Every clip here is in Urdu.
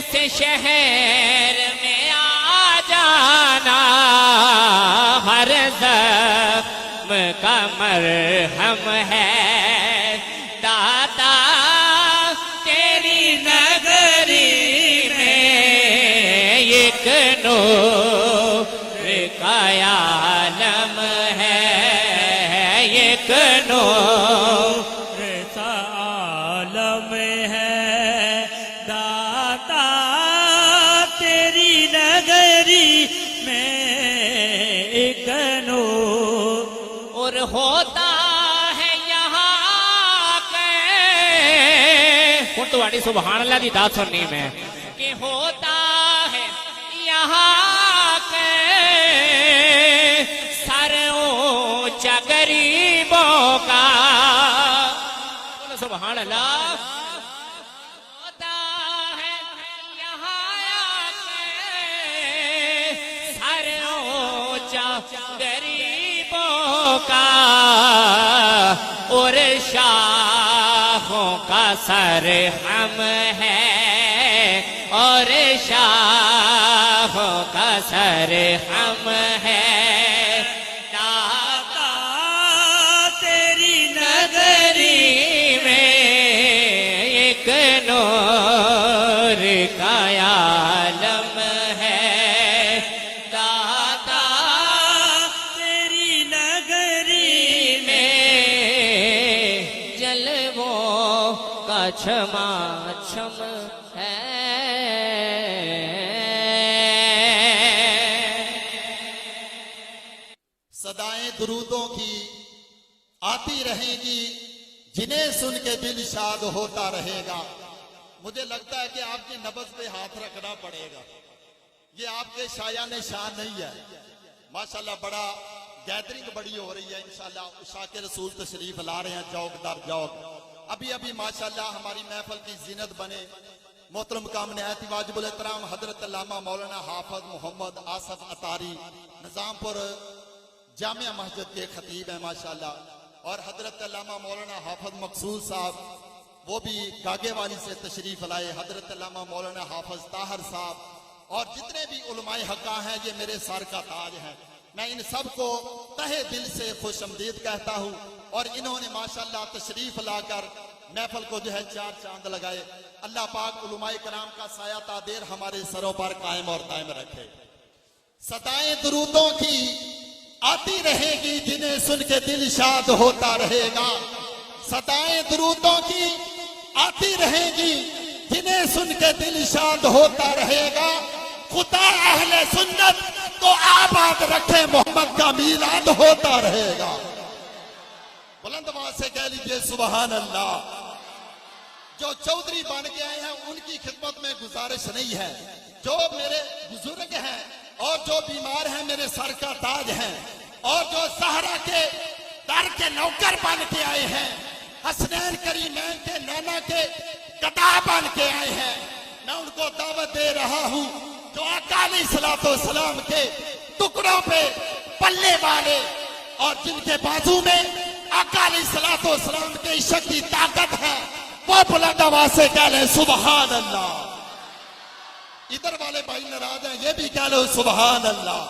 اس شہر میں آ جانا، ہر زخم کا مرہم ہے داتا تیری نگری میں، ایک نور کا عالم ہے، ایک نور کا عالم ہے داتا تیری نگری میں، ایک نور اور ہوتا ہے یہاں کے ہن تہاڈی سبحان اللہ دی داد سننی میں کہ ہوتا ہے یہاں کے سر اونچا غریبوں کا، سبحان اللہ، ہوتا ہے یہاں کے سر اونچا غریبوں کا، اور شاخوں کا سر ہم ہے، اور شاخوں کا سر ہم ہے داتا تیری نگری میں، ایک نور کا عالم ہے داتا تیری نگری میں، جلووں کا چھما چھم ہے۔ صدائیں درودوں کی آتی رہیں گی، جنہیں سن کے دل شاد ہوتا رہے گا۔ مجھے لگتا ہے کہ آپ کی نبض پہ ہاتھ رکھنا پڑے گا، یہ آپ کے شایان شان نہیں ہے۔ ماشاءاللہ بڑا گیدرنگ بڑی ہو رہی ہے، انشاءاللہ عشاق رسول تشریف لا رہے ہیں جوک در جوک۔ ابھی ماشاءاللہ ہماری محفل کی زینت بنے محترم مقام نہایت واجب الاحترام حضرت علامہ مولانا حافظ محمد آصف عطاری نظام پور جامعہ مسجد کے خطیب ہیں ماشاءاللہ، اور حضرت علامہ مولانا حافظ مقصود صاحب وہ بھی گاگے والی سے تشریف لائے، حضرت علامہ مولانا حافظ طاہر صاحب، اور جتنے بھی علماء حقہ ہیں یہ میرے سر کا تاج ہیں۔ میں ان سب کو تہہ دل سے خوش آمدید کہتا ہوں، اور انہوں نے ماشاءاللہ تشریف لا کر محفل کو جو ہے چار چاند لگائے۔ اللہ پاک علماء کرام کا سایہ تادیر ہمارے سروں پر قائم اور دائم رکھے۔ صدائیں درودوں کی آتی رہے گی، جنہیں سن کے دل شاد ہوتا رہے گا۔ صدائیں درودوں کی آتی رہے گی، جنہیں سن کے دل شاد ہوتا رہے گا۔ خدا اہل سنت کو آباد رکھے، محمد کا میلاد ہوتا رہے گا۔ بلند آواز سے کہہ لیجئے سبحان اللہ۔ جو چودھری بن کے آئے ہیں ان کی خدمت میں گزارش نہیں ہے، جو میرے بزرگ ہیں اور جو بیمار ہیں میرے سر کا تاج ہیں، اور جو سہرا کے در کے نوکر بن کے آئے ہیں، حسنین کریمین کے نانا کے گدا بن کے آئے ہیں، میں ان کو دعوت دے رہا ہوں جو آقا علیہ السلام کے ٹکڑوں پہ پلے والے اور جن کے بازو میں آقا علیہ السلام کے عشق کی طاقت ہے، وہ بلند آواز سے کہہ لیں سبحان اللہ۔ ادھر والے بھائی ناراض ہیں، یہ بھی کہہ لو سبحان اللہ۔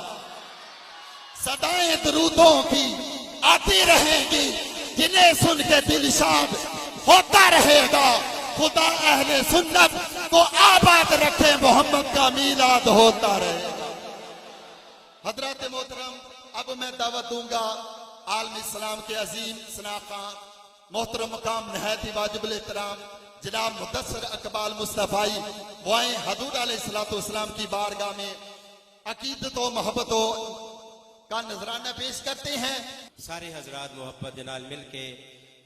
صدائیں درودوں کی آتی رہیں گی، جنہیں سن کے دل شاد ہوتا رہے گا۔ خدا اہل سنت کو آباد رکھے، محمد کا میلاد ہوتا رہے گا۔ حضرات محترم، اب میں دعوت دوں گا عالم اسلام کے عظیم ثنا خان محترم مقام نہایت واجب الاحترام جناب مدثر اقبال مصطفی، وہ آئیں حضور علیہ السلام کی بارگاہ میں عقیدت و محبتوں کا نذرانہ پیش کرتے ہیں۔ سارے حضرات محبت جنال مل کے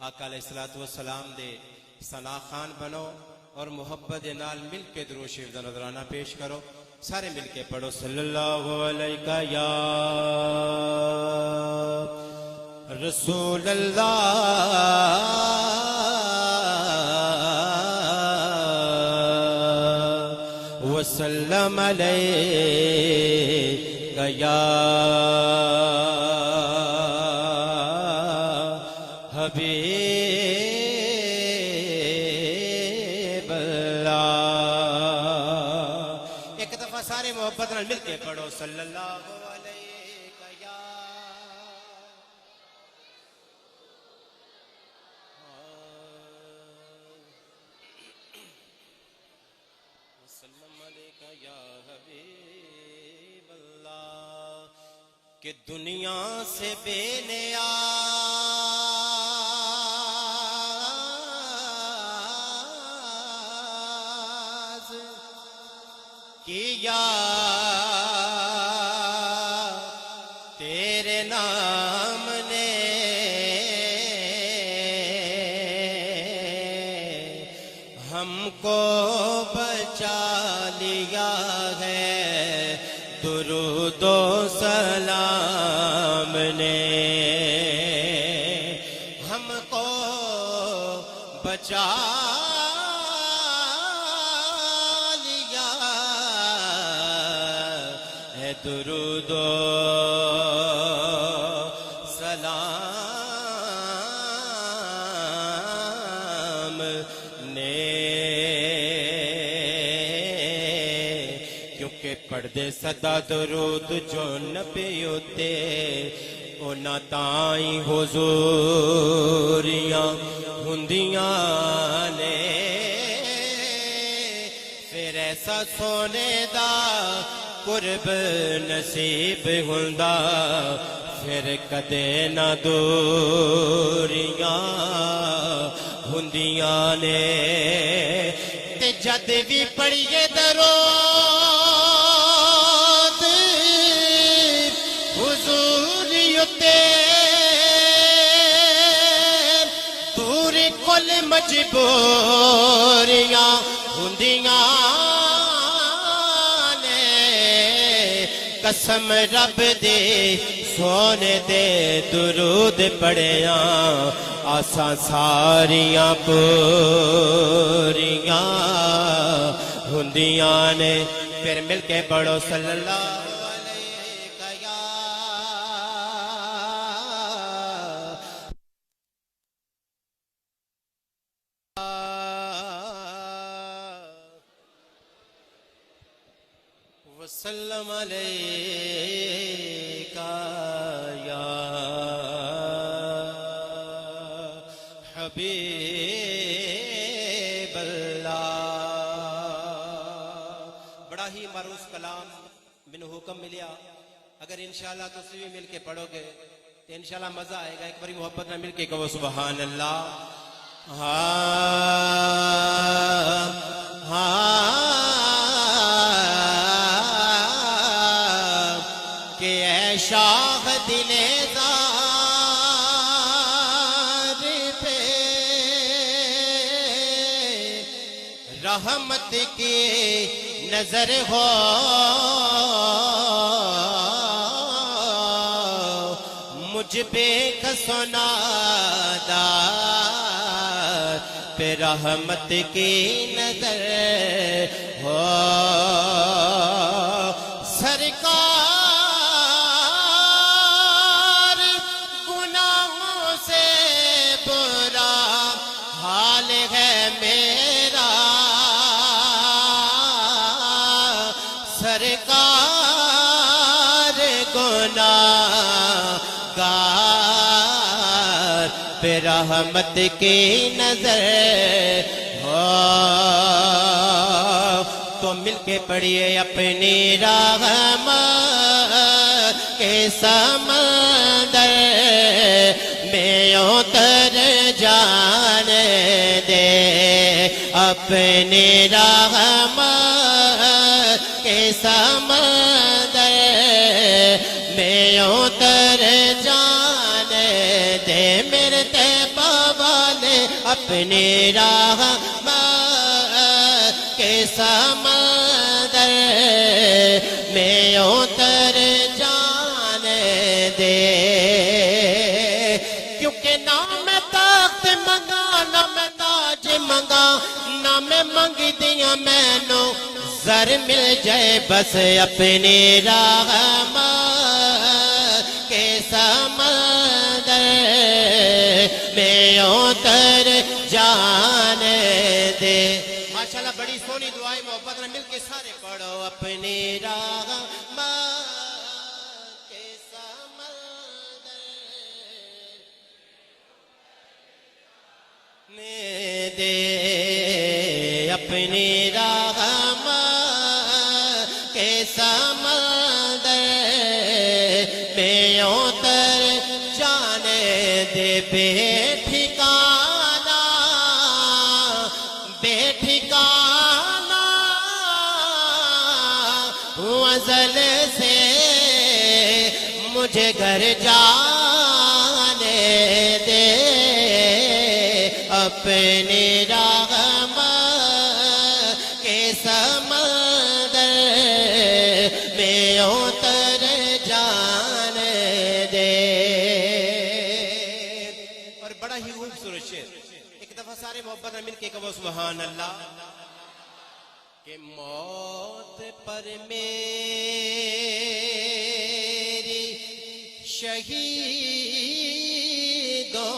آقا علیہ السلام دے ثنا خان بنو، اور محبت جنال مل کے درود شریف دا نذرانہ پیش کرو۔ سارے مل کے پڑھو صلی اللہ علیہ یا رسول اللہ وسلم علیہ یا حبیب اللہ۔ سارے محبت نال مل کے پڑھو صلی اللہ علیہ وسلم علیکہ یا حبیب اللہ کہ دنیا سے بے نیاز کیا تیرے نام نے ہم کو بچا لیا ہے درود و سلام نے ہم کو بچا لیا ہے درود و سلام نے کیونکہ پڑھدے صدا درود جو نبی ہوتے اونا تائیں حضوریاں ہندیاں نے پھر ایسا سونے دا قرب نصیب ہوندا پھر کدے نہ دوریاں ہندیاں نے تے جد بھی پڑھیے درود حضوری اتے دور کل مجبوریاں ہندیاں نے قسم رب دے سونے دے درود پڑھیاں آساں ساریاں پوریاں ہندیاں نے پھر مل کے پڑھو صلی اللہ علیہ یا وسلم علیکہ یا حبیب اللہ بڑا ہی معروف کلام من حکم ملیا اگر انشاءاللہ تو بھی مل کے پڑھو گے تو انشاءاللہ مزہ آئے گا ایک باری محبت نہ مل کے کہو سبحان اللہ کہ اے شاہ دل زار پہ رحمت کی نظر ہو مجھ بے کسونا دار پہ رحمت کی نظر ہو سرکار گناہوں سے برا حال ہے میرا سرکار گناہگار پہ رحمت کی نظر ہو تو مل کے پڑھیے اپنی رحمت کے سمندر میں اتر جان دے اپنی رحمت کے سمندر میں اتر جان دے میرے طیبہ والے اپنی رحمت کے سمندر میں اتر جان دے کیونکہ نہ میں تخت منگا نہ میں تاج منگا نہ میں منگ دیا میں نو زر مل جائے بس اپنی رحمت کے سمندر میں اتر جان دے ماشاءاللہ بڑی سونی دعائیں محبت نے مل کے سارے پڑھو اپنی راہ ماں کے سمندر نے دے اپنی راہ ماں کے سمندر میں اتر جانے دے بے ٹھکانہ بے ٹھکانہ ازل سے مجھے گھر جانے دے اپنی راہ کے سمندر میں اتر جانے دے. اور بڑا ہی خوبصورت شعر ایک دفعہ سارے محبت میں مل کے کہو سبحان اللہ. کہ موت پر میری شہیدوں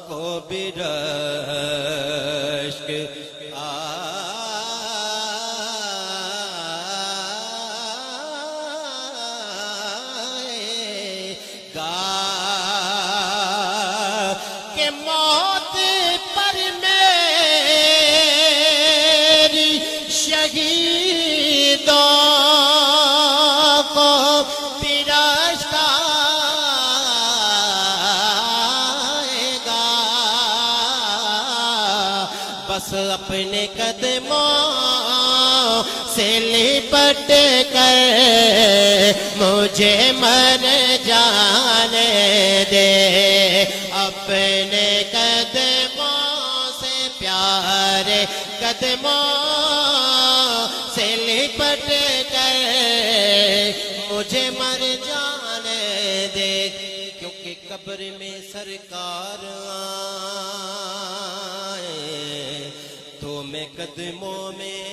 کو بھی رشک آئے گا. کہ موت پر میری شہیدوں کو بھی رشک آئے گا. بس اپنے قدموں سے لپٹ کر مجھے مر جانے دے اپنے قدموں سے پیارے قدموں سے لپٹ کر مجھے مر جانے دے. کیونکہ قبر میں سرکار آئے تو میں قدموں میں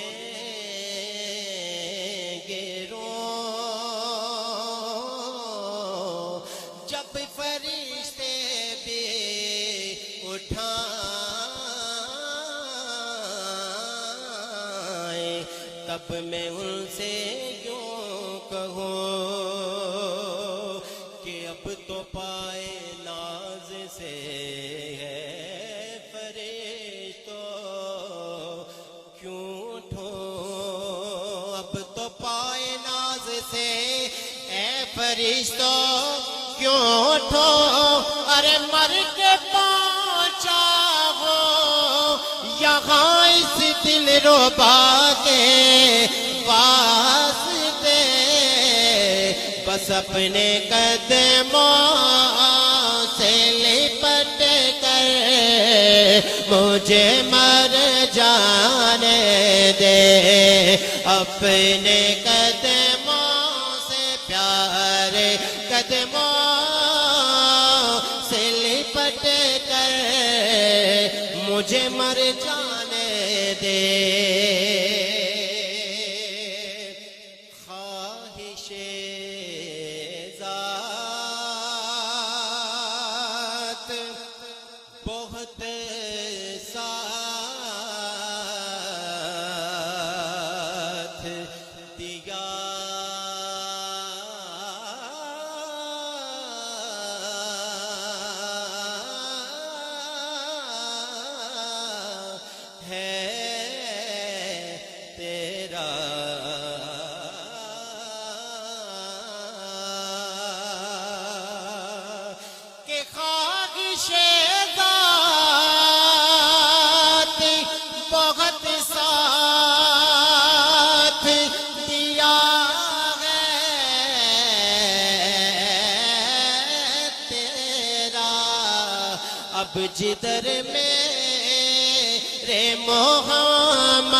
گروں. جب فرشتے بھی اٹھائیں تب میں ان سے کیوں کہوں کہ اب تو پائے ناز سے ہے فرشتوں کیوں اٹھو. اب تو پائے ناز سے اے فرشتوں کیوں اٹھو. ارے مر کے پہنچا ہو یہاں اس دل ربا کے واسطے. بس اپنے قدموں سے لپٹ کر مجھے مر جانے دے اپنے قدموں سے پیارے قدموں سے لپٹ کر مجھے مر جانے دے. خواہش ذات بہت ساتھ دیا ہے تیرا کہ خواہش ذات بہت ساتھ دیا ہے تیرا. اب جدھر میرے محمد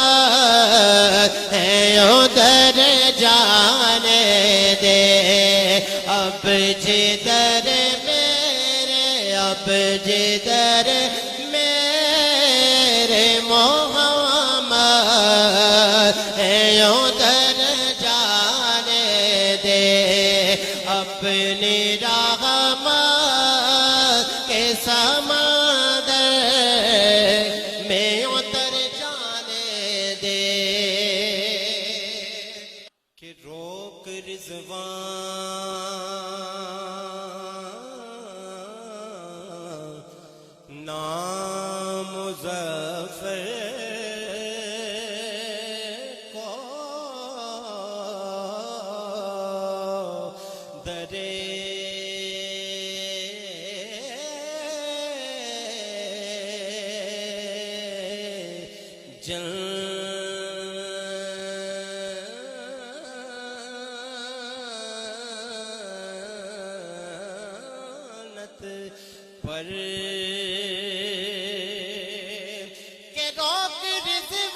ہے ادھر جانے دے. اب جدھر میرے اب جدھر میرے محمد ہے ادھر جانے دے اپنی رحمت کے سمندر میں اتر جانے دے کہ روک رضوان نام مظفر کو درے جنت پر کہ روک رضوان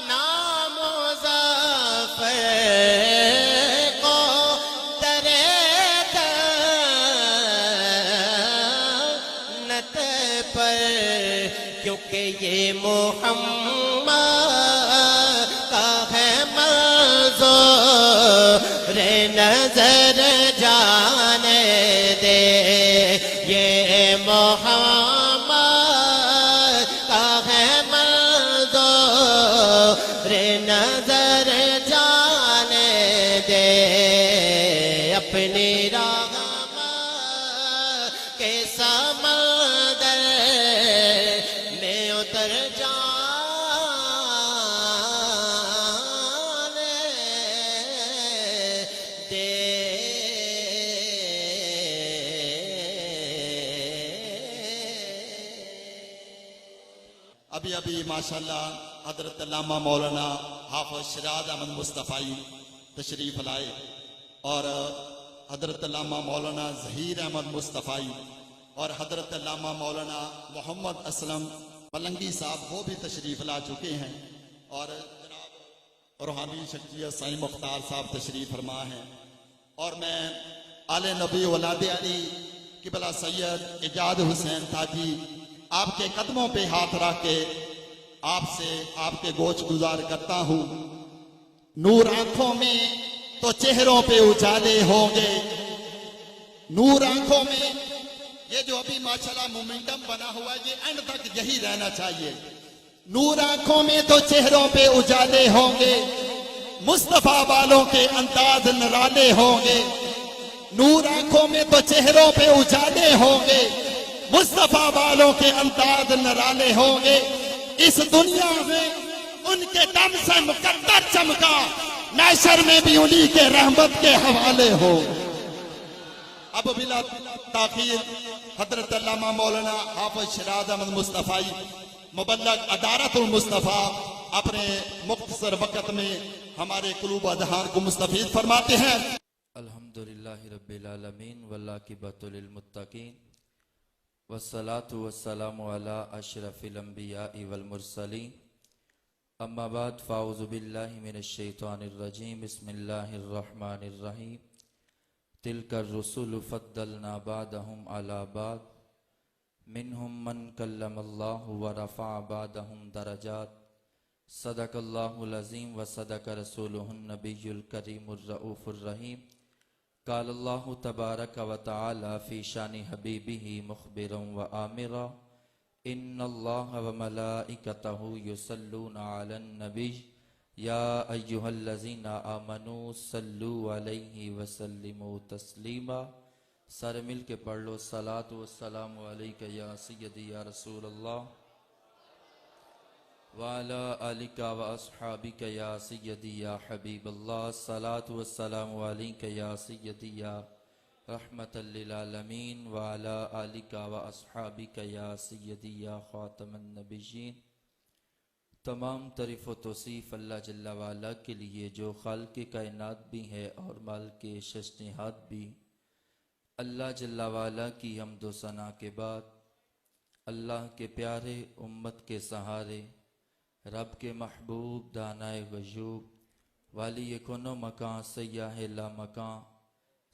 نام مظفر کو درے جنت پر کیونکہ یہ محمد کا ہے منظور نظر جانے دے یہ محمد کا ہے منظور نظر جانے دے اپنی رحمت کے سمندر میں اتر جانے دے ابھی ابھی ماشاءاللہ حضرت علامہ مولانا حافظ شیراز احمد مصطفی تشریف لائے اور حضرت علامہ مولانا ظہیر احمد مصطفی اور حضرت علامہ مولانا محمد اسلم ملنگی صاحب وہ بھی تشریف لا چکے ہیں اور جناب روحانی شخصیت سائیں مختار صاحب تشریف فرما ہیں اور میں آل نبی اولاد علی قبلہ سید اجاد حسین تاجی آپ کے قدموں پہ ہاتھ رکھ کے آپ سے آپ کے گوش گزار کرتا ہوں نور آنکھوں میں تو چہروں پہ اجالے ہوں گے نور آنکھوں میں یہ جو ابھی ماشاءاللہ مومنٹم بنا ہوا ہے یہ اینڈ تک یہی رہنا چاہیے نور آنکھوں میں تو چہروں پہ اجالے ہوں گے مصطفیٰ والوں کے انداز نرالے ہوں گے نور آنکھوں میں تو چہروں پہ اجالے ہوں گے مصطفیٰ والوں کے انداز نرالے ہوں گے اس دنیا میں ان کے دم سے مقدر چمکا محشر میں بھی انہی کے رحمت کے حوالے ہو اب بلا تاخیر حضرت علامہ مولانا حافظ شیراز احمد مصطفی مبلغ ادارت المصطفیٰ اپنے مختصر وقت میں ہمارے قلوب و اذہان کو مستفید فرماتے ہیں الحمدللہ رب العالمین والعاقبۃ للمتقین والصلاة والسلام علی اشرف الانبیاء والمرسلین اما بعد فاعوذ باللہ من الشیطان الرجیم بسم اللہ الرحمن الرحیم تلک الرسل فضلنا بعدهم علی بعد منهم من کلم اللہ ورفع بعدهم درجات صدق اللہ العظیم وصدق رسولہ النبی الکریم الرؤوف الرحیم قال اللہ تبارک و تعالی فی شان حبیبہ مخبرا و آمرا ان اللہ و ملائکتہ یصلون علی النبی یا ایہا الذین آمنوا صلوا علیہ وسلموا تسلیما سر مل کے پڑھ لو صلاۃ والسلام علیک یا سیدی یا رسول اللہ وعلی آلک و اصحابک یا سیدی یا حبیب اللہ صلاۃ والسلام علیک یا سیدی یا رحمت للعالمین وعلی آلک و اصحابک یا سیدی یا خاتم النبیین تمام تعریف و توصیف اللہ جل وعلا کے لیے جو خالق کائنات بھی ہے اور مالک ششنہات بھی اللہ جل وعلا کی حمد و ثنا کے بعد اللہ کے پیارے امت کے سہارے رب کے محبوب دانائے غیوب والی کنو مکان سیاہ لا مکان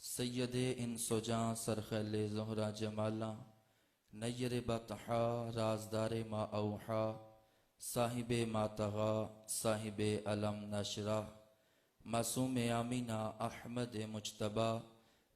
سید انس و جاں سرخیل زہرہ جمالا نیر بطحا رازدار ما اوحا صاحب ماتغا صاحب علم نشرہ معصوم آمینہ احمد مجتبہ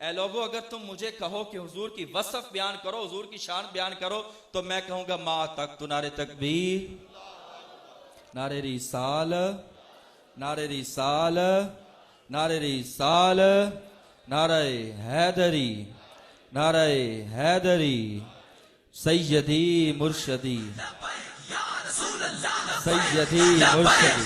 اے لوگو اگر تم مجھے کہو کہ حضور کی وصف بیان کرو، حضور کی شان بیان کرو، تو میں کہوں گا ما تک تو نعرے تکبیر، نعرے رسال، نعرے رسال، نعرے رسال، نعرہ حیدری، نعرہ حیدری، سیدی مرشدی، سیدی مرشدی،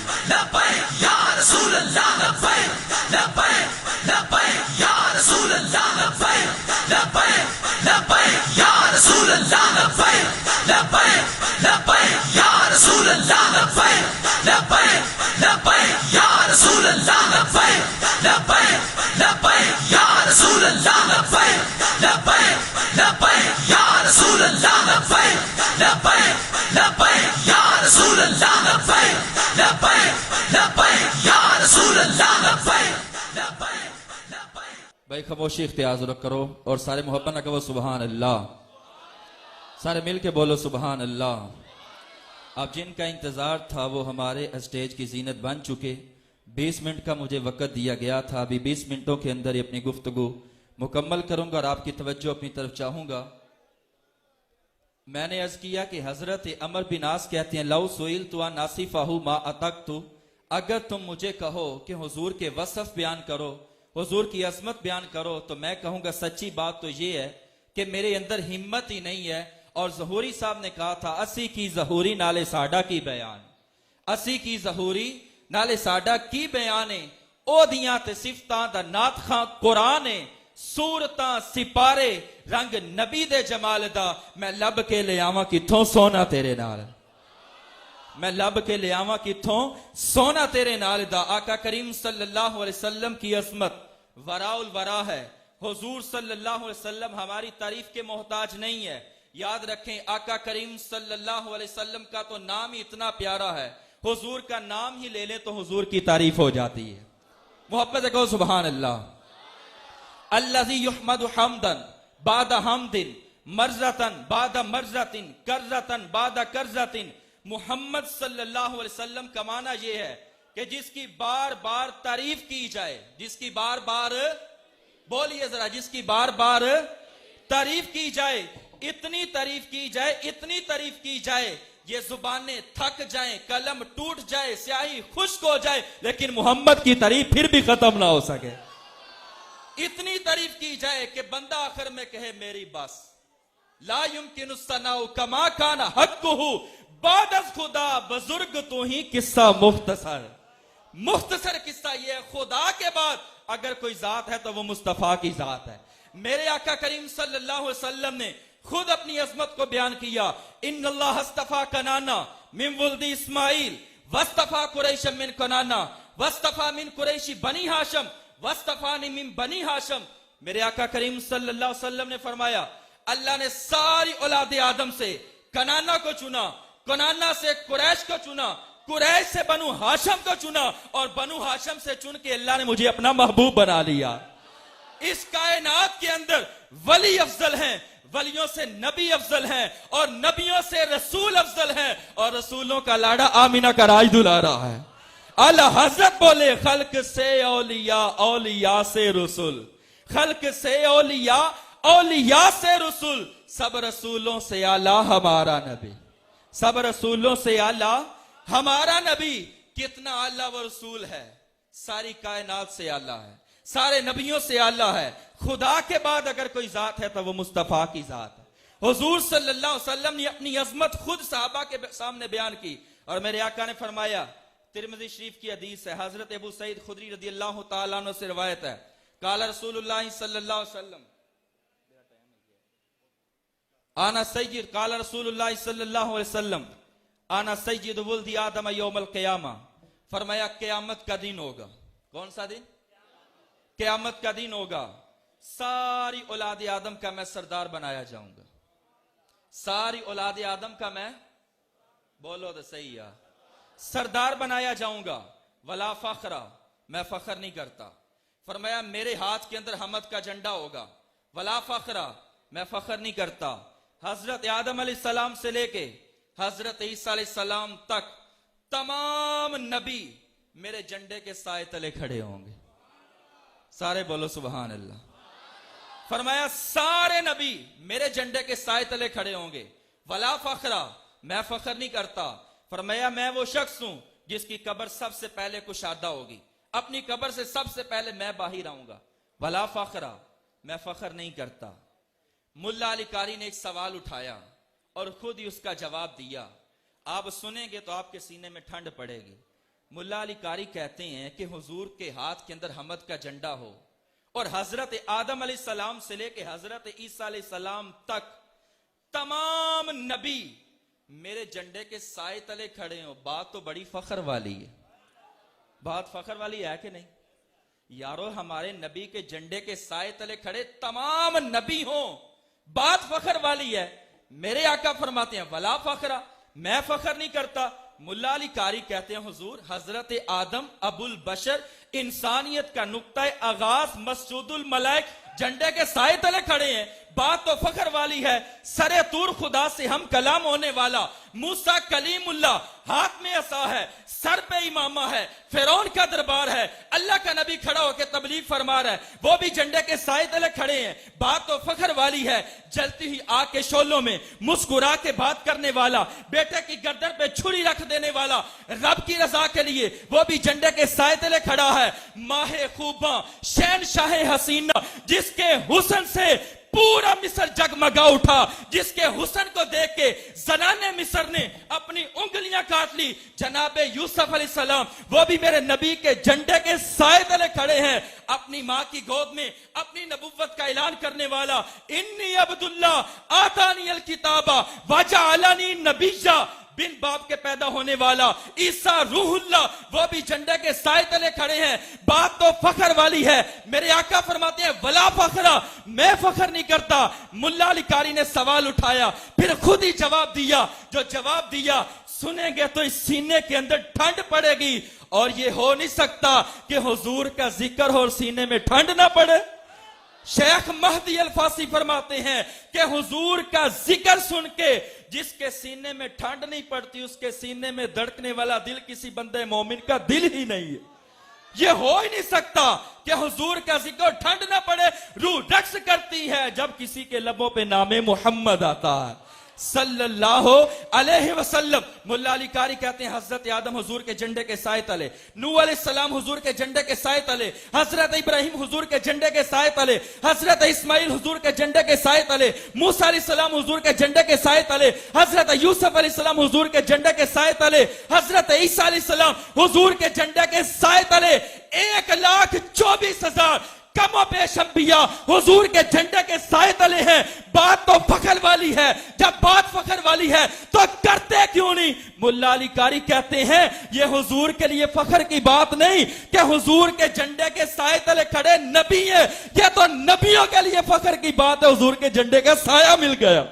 بھائی خاموشی اختیار ضرور کرو اور سارے محبت نہ کہو سبحان اللہ، سارے مل کے بولو سبحان اللہ۔ اب جن کا انتظار تھا وہ ہمارے اسٹیج کی زینت بن چکے۔ 20 منٹ کا مجھے وقت دیا گیا تھا، ابھی 20 منٹوں کے اندر ہی اپنی گفتگو مکمل کروں گا اور آپ کی توجہ اپنی طرف چاہوں گا۔ میں نے عرض کیا کہ حضرت عمر بن عاص کہتے ہیں لو سئلت عن ناصفہ ما اتقت، اگر تم مجھے کہو کہ حضور کے وصف بیان کرو، حضور کی عظمت بیان کرو، تو میں کہوں گا سچی بات تو یہ ہے کہ میرے اندر ہمت ہی نہیں ہے۔ اور ظہوری صاحب نے کہا تھا اسی کی ظہوری نالے ساڈا کی بیان، اسی کی ظہوری نالے ساڈا کی بیانے، او دیاں تے صفتاں دا نات خاں قرآن ہے، سورتاں سپارے رنگ نبی دے جمال دا، میں لب کے لے آواں کتھوں سونا تیرے نال، میں لب کے لے آواں کتھوں سونا تیرے نال دا۔ آقا کریم صلی اللہ علیہ وسلم کی عظمت وراء الورا ہے۔ حضور صلی اللہ علیہ وسلم ہماری تعریف کے محتاج نہیں ہے۔ یاد رکھیں آقا کریم صلی اللہ علیہ وسلم کا تو نام ہی اتنا پیارا ہے، حضور کا نام ہی لے لیں تو حضور کی تعریف ہو جاتی ہے۔ محبت سے کہو سبحان اللہ۔ الذی یحمد حمدا بعد حمد، مرزتن بعد مرزتن، کرزتن بعد کرزتن۔ محمد صلی اللہ علیہ وسلم کا معنی یہ ہے کہ جس کی بار بار تعریف کی جائے، جس کی بار بار، بولیے ذرا، جس کی بار بار تعریف کی جائے، اتنی تعریف کی جائے، اتنی تعریف کی جائے یہ زبانیں تھک جائیں، قلم ٹوٹ جائے، سیاہی خشک ہو جائے، لیکن محمد کی تعریف پھر بھی ختم نہ ہو سکے۔ اتنی تعریف کی جائے کہ بندہ آخر میں کہے میری بس، لا یمکن الثناء کما کان حقہ، بعد از خدا بزرگ تو ہی قصہ مختصر۔ مختصر قصہ یہ ہے، خدا کے بعد اگر کوئی ذات ہے تو وہ مصطفیٰ کی ذات ہے۔ میرے آقا کریم صلی اللہ علیہ وسلم نے خود اپنی عظمت کو بیان کیا، ان اللہ اصطفیٰ کنانا من ولد اسماعیل واصطفیٰ قریش من کنانا واصطفیٰ من قریش بنی ہاشم واصطفانی من بنی ہاشم۔ میرے آقا کریم صلی اللہ علیہ وسلم نے فرمایا اللہ نے ساری اولاد آدم سے کنانا کو چنا، کنانا سے قریش کو چنا، قریش سے بنو ہاشم کو چنا، اور بنو ہاشم سے چن کے اللہ نے مجھے اپنا محبوب بنا لیا۔ اس کائنات کے اندر ولی افضل ہیں، ولیوں سے نبی افضل ہیں، اور نبیوں سے رسول افضل ہیں، اور رسولوں کا لاڑا آمینہ کا راج دلا رہا ہے۔ اعلیٰ حضرت بولے خلق سے اولیاء، اولیاء سے رسول، خلق سے اولیاء، اولیاء سے رسول، سب رسولوں سے اعلیٰ ہمارا نبی، سب رسولوں سے اعلیٰ ہمارا نبی۔ کتنا اعلیٰ و رسول ہے، ساری کائنات سے اعلیٰ ہے، سارے نبیوں سے اعلیٰ ہے۔ خدا کے بعد اگر کوئی ذات ہے تو وہ مصطفیٰ کی ذات ہے۔ حضور صلی اللہ علیہ وسلم نے اپنی عظمت خود صحابہ کے سامنے بیان کی، اور میرے آقا نے فرمایا، ترمذی شریف کی حدیث ہے، حضرت ابو سعید خدری رضی اللہ تعالیٰ عنہ سے روایت ہے، قال رسول اللہ صلی اللہ علیہ وسلم آنا سید، قال رسول اللہ صلی اللہ علیہ وسلم آنا سید ولد آدم یوم القیامہ، فرمایا قیامت کا دن ہوگا۔ کون سا دن؟ قیامت کا دن ہوگا، ساری اولاد آدم کا میں سردار بنایا جاؤں گا، ساری اولاد آدم کا میں، بولو تو صحیح ہے، سردار بنایا جاؤں گا۔ ولا فخرہ، میں فخر نہیں کرتا۔ فرمایا میرے ہاتھ کے اندر حمد کا جھنڈا ہوگا۔ ولا فخرہ، میں فخر نہیں کرتا۔ حضرت آدم علیہ السلام سے لے کے حضرت عیسیٰ علیہ السلام تک تمام نبی میرے جھنڈے کے سائے تلے کھڑے ہوں گے۔ سارے بولو سبحان اللہ۔ فرمایا سارے نبی میرے جھنڈے کے سائے تلے کھڑے ہوں گے. ولا فخرا, میں فخر نہیں کرتا. فرمایا میں وہ شخص ہوں جس کی قبر سب سے پہلے کشادہ ہوگی, اپنی قبر سے سب سے پہلے میں باہر آؤں گا. ولا فخرا, میں فخر نہیں کرتا. ملا علی قاری نے ایک سوال اٹھایا اور خود ہی اس کا جواب دیا. آپ سنیں گے تو آپ کے سینے میں ٹھنڈ پڑے گی. ملا علی قاری کہتے ہیں کہ حضور کے ہاتھ کے اندر حمد کا جھنڈا ہو اور حضرت آدم علیہ السلام سے لے کے حضرت عیسیٰ علیہ السلام تک تمام نبی میرے جھنڈے کے سائے تلے کھڑے ہوں. بات تو بڑی فخر والی ہے. بات فخر والی ہے کہ نہیں یارو؟ ہمارے نبی کے جھنڈے کے سائے تلے کھڑے تمام نبی ہوں, بات فخر والی ہے. میرے آقا فرماتے ہیں ولا فخرا, میں فخر نہیں کرتا. ملا علی قاری کہتے ہیں حضور حضرت آدم ابو البشر انسانیت کا نقطہ آغاز مسجود الملائک جھنڈے کے سائے تلے کھڑے ہیں. بات تو فخر والی ہے. سرے طور خدا سے ہم کلام ہونے والا موسیٰ کلیم اللہ, ہاتھ میں عصا ہے, سر پہ امامہ ہے, فرعون کا دربار ہے, اللہ کا نبی کھڑا ہو کے تبلیغ فرما رہا ہے, وہ بھی جھنڈے کے سائے تلے کھڑے ہیں. بات تو فخر والی ہے. جلتی ہوئی آگ کے شعلوں میں مسکرا کے بات کرنے والا, بیٹے کی گردن پہ چھری رکھ دینے والا, رب کی رضا کے لیے وہ بھی جھنڈے کے سائے تلے کھڑا ہے. ماہ خوباں شہنشاہ حسینہ, جس کے حسن سے پورا مصر جگمگا اٹھا, جس کے حسن کو دیکھ کے زنانے مصر نے اپنی انگلیاں کاٹ لی. جناب یوسف علیہ السلام وہ بھی میرے نبی کے جھنڈے کے سائے تلے کھڑے ہیں. اپنی ماں کی گود میں اپنی نبوت کا اعلان کرنے والا انی عبداللہ آتانی الکتاب وجعلنی نبیّا, بن باپ کے پیدا ہونے والا عیسیٰ روح اللہ وہ بھی جھنڈے کے سائے تلے کھڑے ہیں. بات تو فخر والی ہے. میرے آقا فرماتے ہیں ولا فخرا, میں فخر نہیں کرتا. ملا علی قاری نے سوال اٹھایا, پھر خود ہی جواب دیا. جو جواب دیا سنیں گے تو اس سینے کے اندر ٹھنڈ پڑے گی, اور یہ ہو نہیں سکتا کہ حضور کا ذکر ہو اور سینے میں ٹھنڈ نہ پڑے. شیخ مہدی الفاسی فرماتے ہیں کہ حضور کا ذکر سن کے جس کے سینے میں ٹھنڈ نہیں پڑتی اس کے سینے میں دھڑکنے والا دل کسی بندے مومن کا دل ہی نہیں ہے. یہ ہو ہی نہیں سکتا کہ حضور کا ذکر ٹھنڈ نہ پڑے. روح رقص کرتی ہے جب کسی کے لبوں پہ نام محمد آتا ہے صلی اللہ علیہ وسلم. ملا علی قاری کہتے ہیں حضرت آدم حضور کے جھنڈے کے سائے تلے, نوح علیہ السلام حضور کے جھنڈے کے سائے تلے, حضرت ابراہیم حضور کے جھنڈے کے سائے تلے, حضرت اسماعیل حضور کے جھنڈے کے سائے تلے, موسیٰ علیہ السلام حضور کے جھنڈے کے سائے تلے, حضرت یوسف علیہ السلام حضور کے جھنڈے کے سائے تلے, حضرت عیسیٰ علیہ السلام حضور کے جھنڈے کے سائے تلے. 1,24,000 کم و بیش انبیاء حضور کے جھنڈے کے سائے تلے ہیں. بات تو فخر والی ہے. جب بات فخر والی ہے تو کرتے کیوں نہیں؟ ملا علی قاری کہتے ہیں یہ حضور کے لیے فخر کی بات نہیں کہ حضور کے جھنڈے کے سائے تلے کھڑے نبی ہیں, یہ تو نبیوں کے لیے فخر کی بات ہے. حضور کے جھنڈے کا سایہ مل گیا.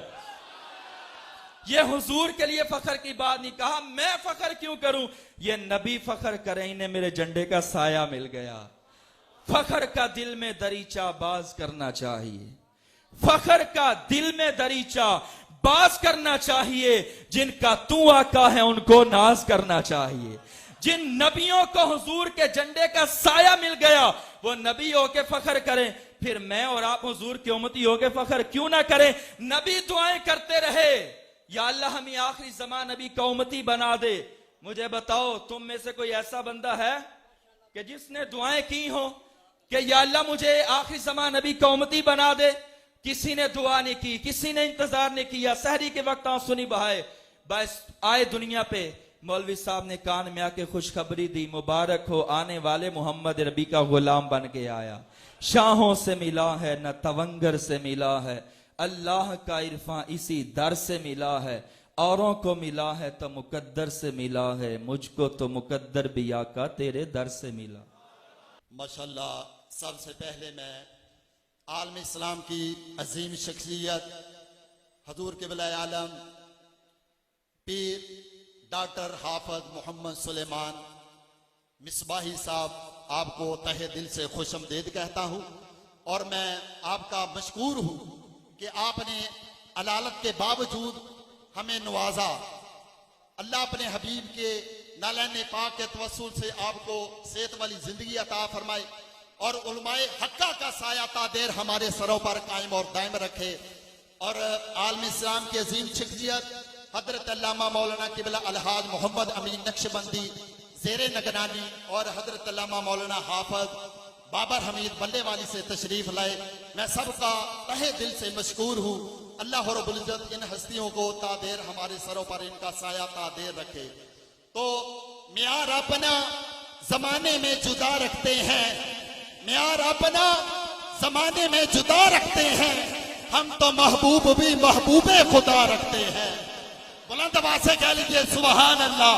یہ حضور کے لیے فخر کی بات نہیں. کہا میں فخر کیوں کروں, یہ نبی فخر کریں انہیں میرے جھنڈے کا سایہ مل گیا. فخر کا دل میں دریچہ باز کرنا چاہیے. فخر کا دل میں دریچہ باز کرنا چاہیے. جن کا تو آقا ہے ان کو ناز کرنا چاہیے. جن نبیوں کو حضور کے جھنڈے کا سایہ مل گیا وہ نبی ہو کے فخر کریں. پھر میں اور آپ حضور کی امتی ہو کے فخر کیوں نہ کریں؟ نبی دعائیں کرتے رہے یا اللہ ہمیں آخری زمان نبی کا امتی بنا دے. مجھے بتاؤ تم میں سے کوئی ایسا بندہ ہے کہ جس نے دعائیں کی ہوں کہ یا اللہ مجھے آخری زمان نبی کا امتی بنا دے؟ کسی نے دعا نہیں کی, کسی نے انتظار نہیں کیا. سحری کے وقت آنسو نہیں بہائے. بس آئے دنیا پہ, مولوی صاحب نے کان میں آ کے خوشخبری دی, مبارک ہو آنے والے محمد ربی کا غلام بن کے آیا. شاہوں سے ملا ہے نہ تونگر سے ملا ہے, اللہ کا عرفان اسی در سے ملا ہے. اوروں کو ملا ہے تو مقدر سے ملا ہے, مجھ کو تو مقدر بھی آقا تیرے در سے ملا. ماشاءاللہ. سب سے پہلے میں عالم اسلام کی عظیم شخصیت حضور قبلہ عالم پیر ڈاکٹر حافظ محمد سلیمان مصباحی صاحب آپ کو تہہ دل سے خوش آمدید کہتا ہوں. اور میں آپ کا مشکور ہوں کہ آپ نے علالت کے باوجود ہمیں نوازا. اللہ اپنے حبیب کے نالین پاک کے توسل سے آپ کو صحت والی زندگی عطا فرمائے اور علماء حقہ کا سایہ تادیر ہمارے سروں پر قائم اور دائم رکھے، اور عالم اسلام کی عظیم شخصیت حضرت علامہ مولانا قبلہ الحاج محمد امین نقشبندی زیر نگرانی اور حضرت علامہ مولانا حافظ بابر حمید بلے والی سے تشریف لائے، میں سب کا تہہ دل سے مشکور ہوں۔ اللہ رب العزت ان ہستیوں کو تادیر ہمارے سروں پر ان کا سایہ تادیر رکھے۔ تو معیار اپنا زمانے میں جدا رکھتے ہیں، معیار اپنا زمانے میں جدا رکھتے ہیں، ہم تو محبوب بھی محبوب خدا رکھتے ہیں۔ بلند آواز سے کہہ لیجیے سبحان اللہ۔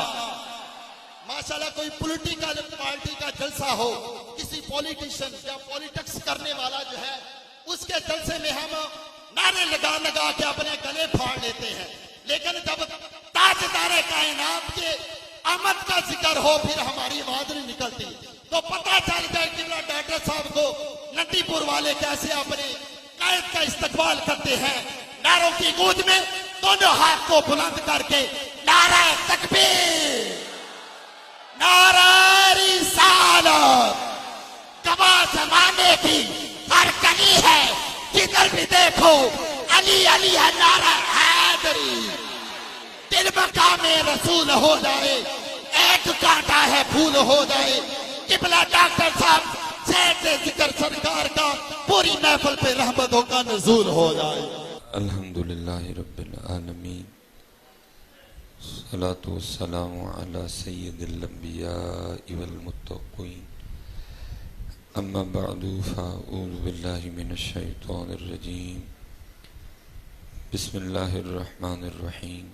ماشاءاللہ کوئی پولیٹیکل پارٹی کا جلسہ ہو، کسی پولیٹیشن یا پولیٹکس کرنے والا جو ہے اس کے جلسے میں ہم نعرے لگا لگا کے اپنے گلے پھاڑ لیتے ہیں، لیکن جب تاجدار کائنات کے آمد کا ذکر ہو پھر ہماری آواز نہیں نکلتی، تو پتہ چل جائے کہ ڈاکٹر صاحب کو نٹی پور والے کیسے اپنے قائد کا استقبال کرتے ہیں۔ نعروں کی گونج میں دونوں ہاتھ کو بلند کر کے نعرہ تکبیر، نعرہ رسالت، گواہ زمانے کی ہر گلی ہے، جدھر بھی دیکھو علی علی ہے، نعرہ حیدری، دل مقام رسول ہو جائے، ایک کانٹا ہے پھول ہو جائے، قبلہ ڈاکٹر صاحب سید ذکر سرکار کا پوری محفل پہ رحمتوں کا نزول ہو جائے۔ الحمدللہ رب العالمین، الصلاة والسلام علی سید الانبیاء والمتقین، اما بعد فاعوذ باللہ من الشیطان الرجیم، بسم اللہ الرحمن الرحیم۔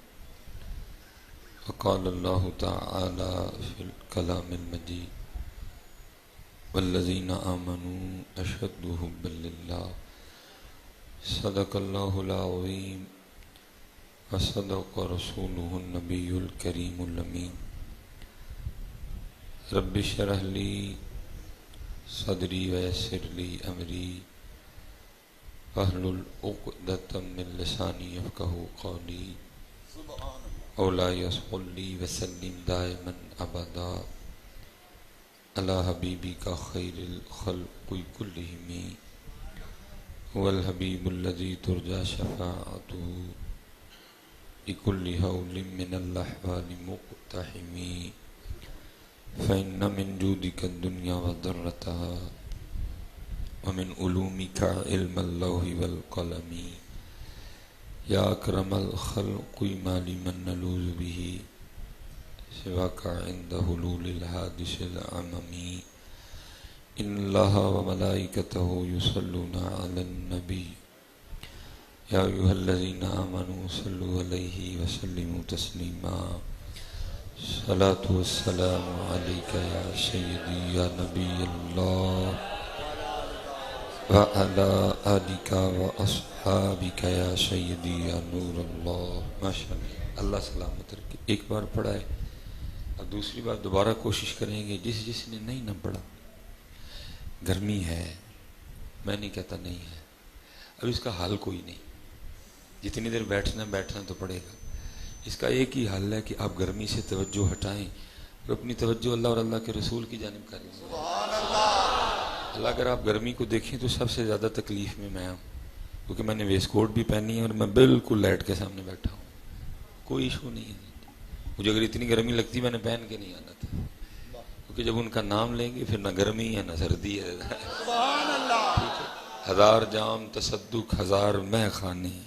وقال اللہ تعالی فی الکلام المجید والذین آمنوا اشد حبا للہ، صدق اللہ العظیم وصدق رسولہ النبی الکریم الامین۔ رب اشرح لی صدری ویسر لی امری واحلل عقدۃ من لسانی یفقہوا قولی، مولاي صل وسلم دائما ابدا علی حبیبک خیر الخلق کلہم، هو الحبیب الذی ترجى شفاعته بكل هول من الأحوال مقتحم، فإن من جودك الدنيا وضرتها ومن علومك علم اللوح والقلم، يا أكرم الخلق ما لمن نلوذ به سواك عند حلول الحادث العمم، إن الله وملائكته يصلون على النبي يا أيها الذين آمنوا صلوا عليه وسلموا تسليما، صلاة والسلام عليك يا سيدي يا نبي الله وعلى آلك وأصحابك يا سيدي يا نور الله۔ ماشاء اللہ، اللہ سلامت رکھے۔ ایک بار پڑھا ہے، اب دوسری بار دوبارہ کوشش کریں گے۔ جس نے نہیں نہ پڑھا، گرمی ہے، میں نہیں کہتا نہیں ہے، اب اس کا حل کوئی نہیں، جتنی دیر بیٹھنا تو پڑے گا۔ اس کا ایک ہی حل ہے کہ آپ گرمی سے توجہ ہٹائیں اور اپنی توجہ اللہ اور اللہ کے رسول کی جانب کریں۔ اللہ، اگر آپ گرمی کو دیکھیں تو سب سے زیادہ تکلیف میں ہوں، کیونکہ میں نے ویسٹ کوٹ بھی پہنی ہے اور میں بالکل لائٹ کے سامنے بیٹھا ہوں، کوئی ایشو نہیں ہے۔ مجھے اگر اتنی گرمی لگتی میں نے پہن کے نہیں آنا تھا، کیونکہ جب ان کا نام لیں گے پھر نہ گرمی ہے نہ سردی ہے۔ ہزار جام تصدق ہزار مے خانے،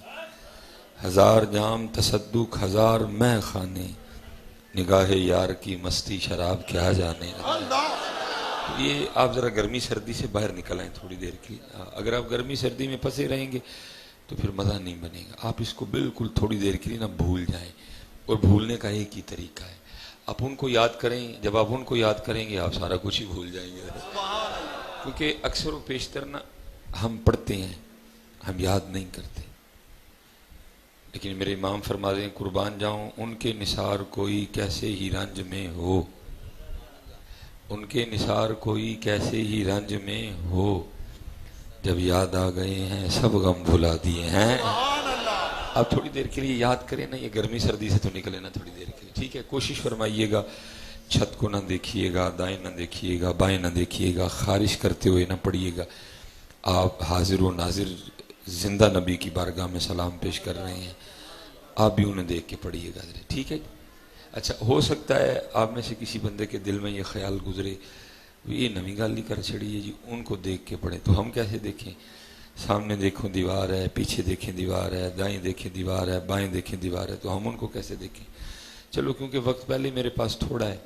ہزار جام تصدق ہزار مے خانے، نگاہ یار کی مستی شراب کیا جانے۔ یہ آپ ذرا گرمی سردی سے باہر نکل آئیں تھوڑی دیر کی۔ اگر آپ گرمی سردی میں پھنسے رہیں گے تو پھر مزہ نہیں بنے گا۔ آپ اس کو بالکل تھوڑی دیر کے لیے نہ بھول جائیں، اور بھولنے کا ایک ہی طریقہ ہے، آپ ان کو یاد کریں۔ جب آپ ان کو یاد کریں گے آپ سارا کچھ ہی بھول جائیں گے، کیونکہ اکثر و بیشتر نا ہم پڑھتے ہیں، ہم یاد نہیں کرتے۔ لیکن میرے امام فرماتے ہیں قربان جاؤں ان کے نثار کوئی کیسے ہی رنج میں ہو، ان کے نثار کوئی کیسے ہی رنج میں ہو، جب یاد آ گئے ہیں سب غم بھلا دیے ہیں۔ آپ تھوڑی دیر کے لیے یاد کریں نا، یہ گرمی سردی سے تو نکلے نا تھوڑی دیر کے لیے، ٹھیک ہے؟ کوشش فرمائیے گا چھت کو نہ دیکھیے گا، دائیں نہ دیکھیے گا، بائیں نہ دیکھیے گا، خارش کرتے ہوئے نہ پڑھیے گا. آپ حاضر و ناظر زندہ نبی کی بارگاہ میں سلام پیش کر رہے ہیں، آپ بھی انہیں دیکھ کے پڑھیے گا. ٹھیک ہے جی. اچھا، ہو سکتا ہے آپ میں سے کسی بندے کے دل میں یہ خیال گزرے یہ نویں گل نہیں کر چھڑی ہے جی، ان کو دیکھ کے پڑھیں. تو ہم کیسے دیکھیں؟ سامنے دیکھو دیوار ہے، پیچھے دیکھیں دیوار ہے، دائیں دیکھیں دیوار ہے، بائیں دیکھیں دیوار ہے، تو ہم ان کو کیسے دیکھیں؟ چلو کیونکہ وقت پہلے میرے پاس تھوڑا ہے،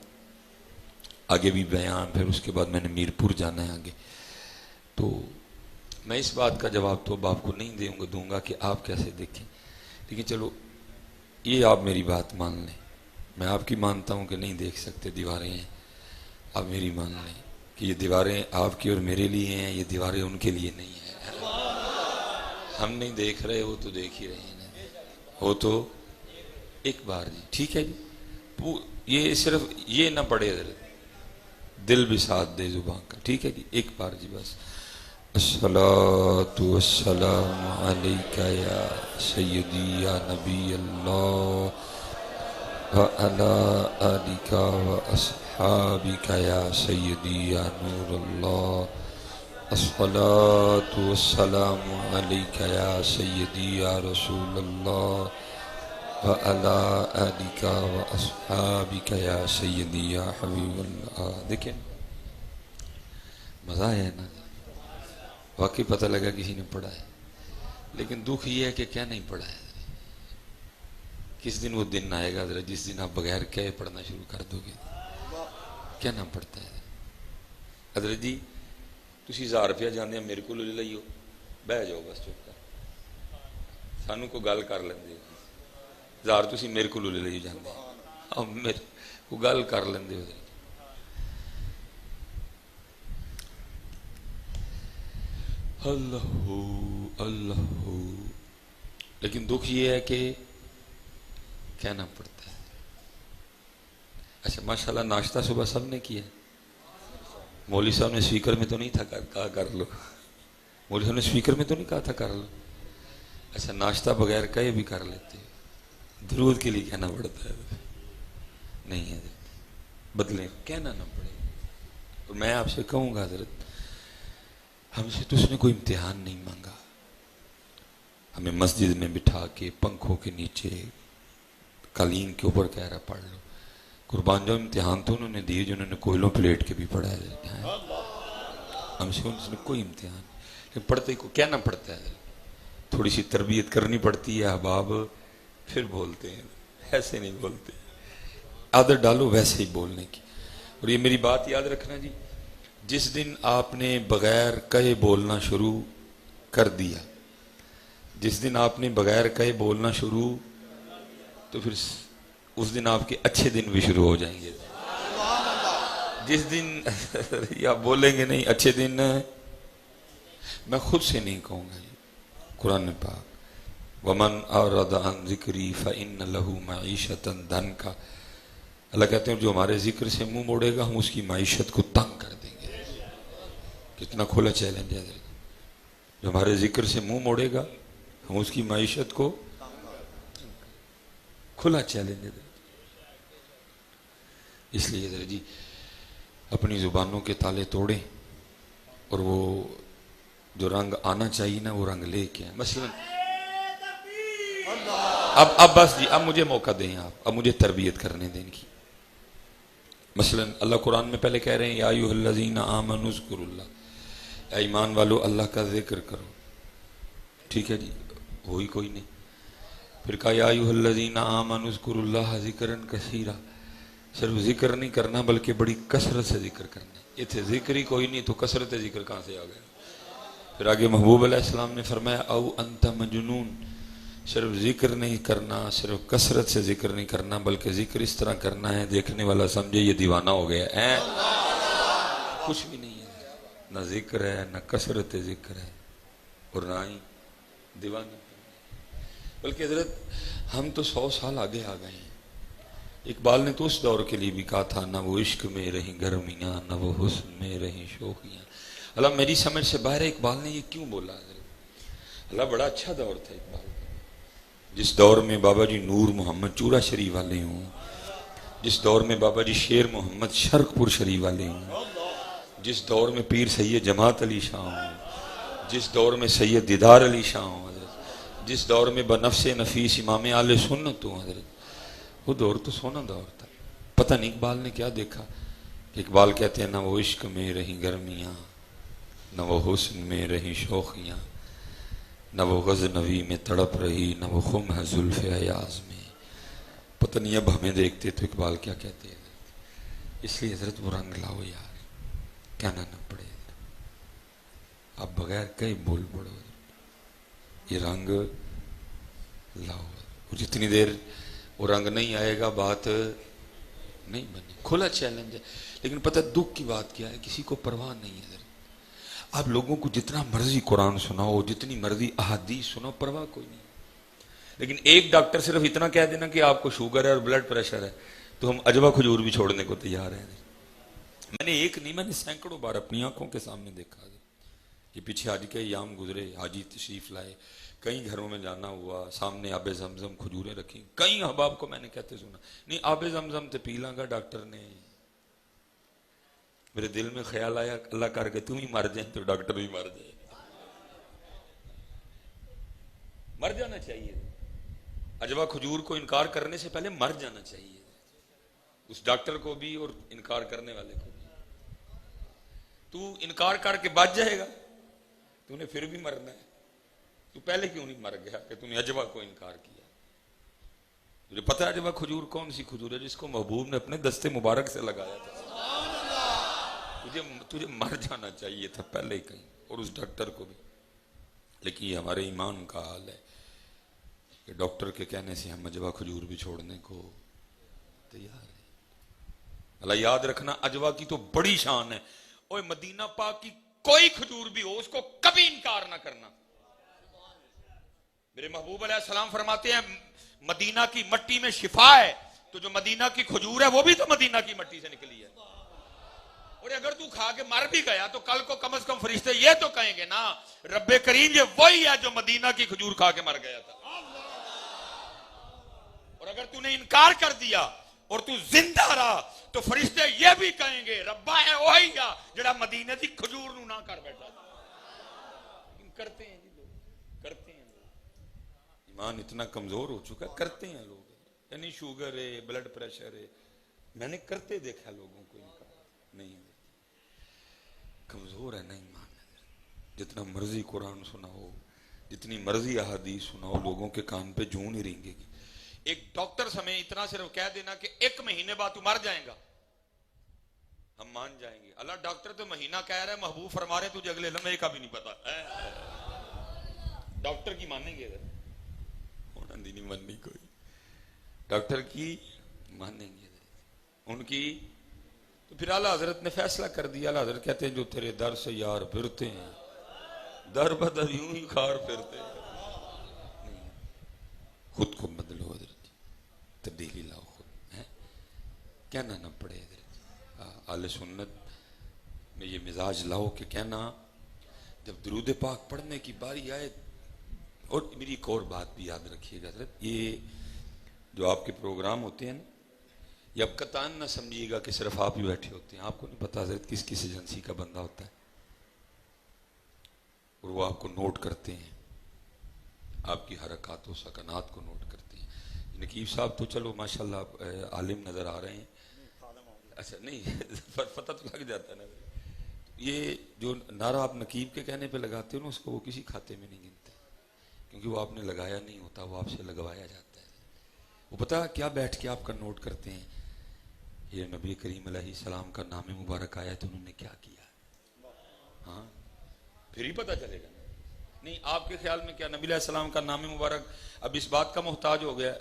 آگے بھی بیان، پھر اس کے بعد میں نے میر پور جانا ہے آگے، تو میں اس بات کا جواب تو اب آپ کو نہیں دوں گا کہ آپ کیسے دیکھیں. لیکن چلو یہ آپ میری بات مان لیں، میں آپ کی مانتا ہوں کہ نہیں دیکھ سکتے، دیواریں ہیں. آپ میری مان لیں کہ یہ دیواریں آپ کی اور میرے لیے ہیں، یہ دیواریں ان کے لیے نہیں ہیں. ہم نہیں دیکھ رہے، وہ تو دیکھ ہی رہے ہیں، وہ تو ایک بار جی. ٹھیک ہے جی. یہ صرف یہ نہ پڑے، دل بھی ساتھ دے زبان کا. ٹھیک ہے جی. ایک بار جی بس. الصلاۃ والسلام علیکہ یا سیدی یا نبی اللہ وعلی آلک واصحابک یا سیدی یا نور اللہ. الصلاۃ والسلام علیکہ یا سیدی یا رسول اللہ وعلی آلک واصحابک یا سیدی یا حبیب اللہ. دیکھیں مزہ آیا نا، واقعی پتہ لگا کسی نے پڑھا ہے. لیکن دکھ یہ ہے کہ کیا نہیں پڑھا ہے. کس دن وہ دن آئے گا ذرا جس دن آپ بغیر کہے پڑھنا شروع کر دو گے. کیا نام پڑھتا ہے حضرت جی؟ تسی 1000 روپیہ جانے میرے کو لے لئیو، بہ جاؤ بس چپ کر، سانو کو گل کر لیندے ہو. 1000 تسی میرے کو لے لئیو جاندے، میرے کو گل کر لیندے ہو. اللہ اللہ. لیکن دکھ یہ ہے کہ کہنا پڑتا ہے. اچھا ماشاءاللہ ناشتہ صبح سب نے کیا. مولوی صاحب نے سپیکر میں تو نہیں تھا کہا کر لو، مولوی صاحب نے سپیکر میں تو نہیں کہا تھا کر لو. اچھا ناشتہ بغیر کہے بھی کر لیتے، درود کے لیے کہنا پڑتا ہے. نہیں ہے بدلے کہنا نہ پڑے. اور میں آپ سے کہوں گا حضرت، ہم سے تو اس نے کوئی امتحان نہیں مانگا. ہمیں مسجد میں بٹھا کے پنکھوں کے نیچے قالین کے اوپر کہہ رہا پڑھ لو. قربان جاؤ امتحان تو انہوں نے دیے جنہوں نے کوئلوں پلیٹ کے بھی پڑھا ہے. ہم سے اس نے کوئی امتحان نہیں. پڑھتے کو کہنا پڑتا ہے، تھوڑی سی تربیت کرنی پڑتی ہے. احباب پھر بولتے ہیں، ایسے نہیں بولتے. عادت ڈالو ویسے ہی بولنے کی. اور یہ میری بات یاد رکھنا جی، جس دن آپ نے بغیر کہے بولنا شروع کر دیا، جس دن آپ نے بغیر کہے بولنا شروع، تو پھر اس دن آپ کے اچھے دن بھی شروع ہو جائیں گے. جس دن یا بولیں گے نہیں اچھے دن، میں خود سے نہیں کہوں گا جی، قرآن پاک وَمَنْ أَعْرَضَ عَنْ ذِكْرِي فَإِنَّ لَهُ مَعِيشَةً ضَنْكَ. اللہ کہتے ہیں جو ہمارے ذکر سے منہ موڑے گا ہم اس کی معیشت کو تنگ کر دیں گے. کتنا کھلا چیلنج ہے. جو ہمارے ذکر سے منہ موڑے گا ہم اس کی معیشت کو، کھلا چیلنج ہے. اس لیے حضرت جی اپنی زبانوں کے تالے توڑیں اور وہ جو رنگ آنا چاہیے نا وہ رنگ لے کے آئیں. مثلا اب بس جی اب مجھے موقع دیں، آپ اب مجھے تربیت کرنے دیں کی. مثلا اللہ قرآن میں پہلے کہہ رہے ہیں یا ایھا الذین آمنوا اذکروا اللہ، اے ایمان والو اللہ کا ذکر کرو. ٹھیک ہے جی، وہی کوئی نہیں. پھر کہا یا ایھا الذین آمنوا اذکروا اللہ ذکرا کثیرا. صرف ذکر نہیں کرنا بلکہ بڑی کثرت سے ذکر کرنا. یہ تھے ذکر ہی کوئی نہیں تو کثرت ذکر کہاں سے آ گیا. پھر آگے محبوب علیہ السلام نے فرمایا او انت مجنون. صرف ذکر نہیں کرنا، صرف کثرت سے ذکر نہیں کرنا بلکہ ذکر اس طرح کرنا ہے دیکھنے والا سمجھے یہ دیوانہ ہو گیا ہے. کچھ بھی نہیں ہے، نہ ذکر ہے نہ کثرت ذکر ہے اور نہ ہی دیوانہ. بلکہ حضرت ہم تو 100 سال آگے آ گئے ہیں. اقبال نے تو اس دور کے لیے بھی کہا تھا نہ وہ عشق میں رہیں گرمیاں نہ وہ حسن میں رہیں شوخیاں. اللہ میری سمجھ سے باہر ہے اقبال نے یہ کیوں بولا. اللہ بڑا اچھا دور تھا اقبال، جس دور میں بابا جی نور محمد چورا شریف والے ہوں، جس دور میں بابا جی شیر محمد شرق پور شریف والے ہوں، جس دور میں پیر سید جماعت علی شاہ ہوں، جس دور میں سید دیدار علی شاہ ہوں حضرت، جس دور میں بنفس نفیس امام اہل سنت ہوں حضرت، وہ دور تو سونا دور تھا۔ پتہ نہیں اقبال نے کیا دیکھا کہ اقبال کہتے ہیں نہ وہ عشق میں رہیں گرمیاں، نہ وہ حسن میں رہیں شوخیاں، نہ وہ غزنوی میں تڑپ رہی، نہ وہ خم ہے زلف ایاز میں۔ پتہ نہیں اب ہمیں دیکھتے تو اقبال کیا کہتے ہیں، اس لیے حضرت وہ رنگ لاؤ یار، کہنا نہ پڑے، اب بغیر کئی بول پڑو، یہ رنگ لاؤ، اور جتنی دیر وہ رنگ نہیں آئے گا بات نہیں بنے۔ کھلا چیلنج ہے، لیکن پتہ دکھ کی بات کیا ہے، کسی کو پرواہ نہیں ہے حضرت۔ آپ لوگوں کو جتنا مرضی قرآن سناؤ، جتنی مرضی احادیث سناؤ، پرواہ کوئی نہیں۔ لیکن ایک ڈاکٹر صرف اتنا کہہ دینا کہ آپ کو شوگر ہے اور بلڈ پریشر ہے تو ہم عجوہ کھجور بھی چھوڑنے کو تیار ہیں۔ میں نے ایک نہیں، میں نے سینکڑوں بار اپنی آنکھوں کے سامنے دیکھا کہ پیچھے حج کے ایام گزرے، حاجی تشریف لائے، کئی گھروں میں جانا ہوا، سامنے آب زمزم کھجوریں رکھی، کئی احباب کو میں نے کہتے سنا نہیں آب زمزم تے پی لاں گا ڈاکٹر نے۔ میرے دل میں خیال آیا اللہ کر کے تم ہی مر جائیں تو ڈاکٹر بھی مر جائے، مر جانا چاہیے۔ عجوہ کھجور کو انکار کرنے سے پہلے مر جانا چاہیے، اس ڈاکٹر کو بھی اور انکار کرنے والے کو بھی۔ تو انکار کر کے بچ جائے گا، تو نے پھر بھی مرنا ہے، تو پہلے کیوں نہیں مر گیا کہ تو نے عجوہ کو انکار کیا؟ تجھے پتہ ہے عجوہ کھجور کون سی کھجور ہے؟ جس کو محبوب نے اپنے دستے مبارک سے لگایا تھا۔ تجھے مر جانا چاہیے تھا پہلے ہی کہیں، اور اس ڈاکٹر کو بھی۔ لیکن یہ ہمارے ایمان کا حال ہے کہ ڈاکٹر کے کہنے سے ہم عجوہ کھجور بھی چھوڑنے کو تیار ہیں۔ اللہ یاد رکھنا عجوہ کی تو بڑی شان ہے، اوہ مدینہ پاک کی کوئی کھجور بھی ہو اس کو کبھی انکار نہ کرنا۔ میرے محبوب علیہ السلام فرماتے ہیں مدینہ کی مٹی میں شفا ہے، تو جو مدینہ کی کھجور ہے وہ بھی تو مدینہ کی مٹی سے نکلی ہے، اور اگر تو کھا کے مر بھی گیا تو کل کو کم از کم فرشتے یہ تو کہیں گے نا رب کریم یہ وہی ہے جو مدینہ کی کھجور کھا کے مر گیا تھا۔ اور اگر تو نے انکار کر دیا اور تو زندہ رہا تو فرشتے یہ بھی کہیں گے ربا ہے وہی ہے جڑا مدینہ کی کھجور نو نہ کر بیٹھا تھا۔ کرتے ہیں جی لوگ، کرتے ہیں لوگ، ایمان اتنا کمزور ہو چکا، کرتے ہیں لوگ، یعنی شوگر ہے، بلڈ پریشر ہے، میں نے کرتے دیکھا لوگوں کو، انکار نہیں، کمزور ہے نہیں مان۔ جتنا مرضی قرآن سناؤ، جتنی مرضی احادیث سناؤ، لوگوں کے کان پہ جوں نہیں رینگے گی۔ ایک ڈاکٹر ہمیں اتنا صرف کہہ دینا کہ 1 مہینے بعد تو مر جائیں گا، ہم مان جائیں گے۔ اللہ ڈاکٹر تو مہینہ کہہ رہا ہے، محبوب فرما رہے تجھے اگلے لمحے کا بھی نہیں پتا، ڈاکٹر کی مانیں گے؟ انہوں نے نہیں ماننی کوئی، ڈاکٹر کی مانیں گے ان کی۔ تو پھر اعلیٰ حضرت نے فیصلہ کر دیا، اعلیٰ حضرت کہتے ہیں جو تیرے در سے یار پھرتے ہیں در بدر یوں ہی خار پھرتے ہیں۔ خود کو بدلو حضرت، تبدیلی لاؤ خود، کہنا نہ پڑے حضرت۔ اہل سنت میں یہ مزاج لاؤ کہ کہنا جب درود پاک پڑھنے کی باری آئے۔ اور میری ایک اور بات بھی یاد رکھیے گا حضرت، یہ جو آپ کے پروگرام ہوتے ہیں یہ اب قطعاً نہ سمجھیے گا کہ صرف آپ ہی بیٹھے ہوتے ہیں، آپ کو نہیں پتا حضرت کس کس ایجنسی کا بندہ ہوتا ہے، اور وہ آپ کو نوٹ کرتے ہیں، آپ کی حرکات و سکنات کو نوٹ کرتے ہیں۔ نقیب صاحب تو چلو ماشاءاللہ عالم نظر آ رہے ہیں، اچھا نہیں پتہ تو لگ جاتا ہے نا۔ یہ جو نعرہ آپ نقیب کے کہنے پہ لگاتے ہو نا، اس کو وہ کسی کھاتے میں نہیں گنتے، کیونکہ وہ آپ نے لگایا نہیں ہوتا، وہ آپ سے لگوایا جاتا ہے۔ وہ پتہ کیا بیٹھ کے آپ کا نوٹ کرتے ہیں، یہ نبی کریم علیہ السلام کا نام مبارک آیا تو انہوں نے کیا کیا، ہاں پھر ہی پتہ چلے گا۔ نہیں آپ کے خیال میں کیا نبی علیہ السلام کا نام مبارک اب اس بات کا محتاج ہو گیا؟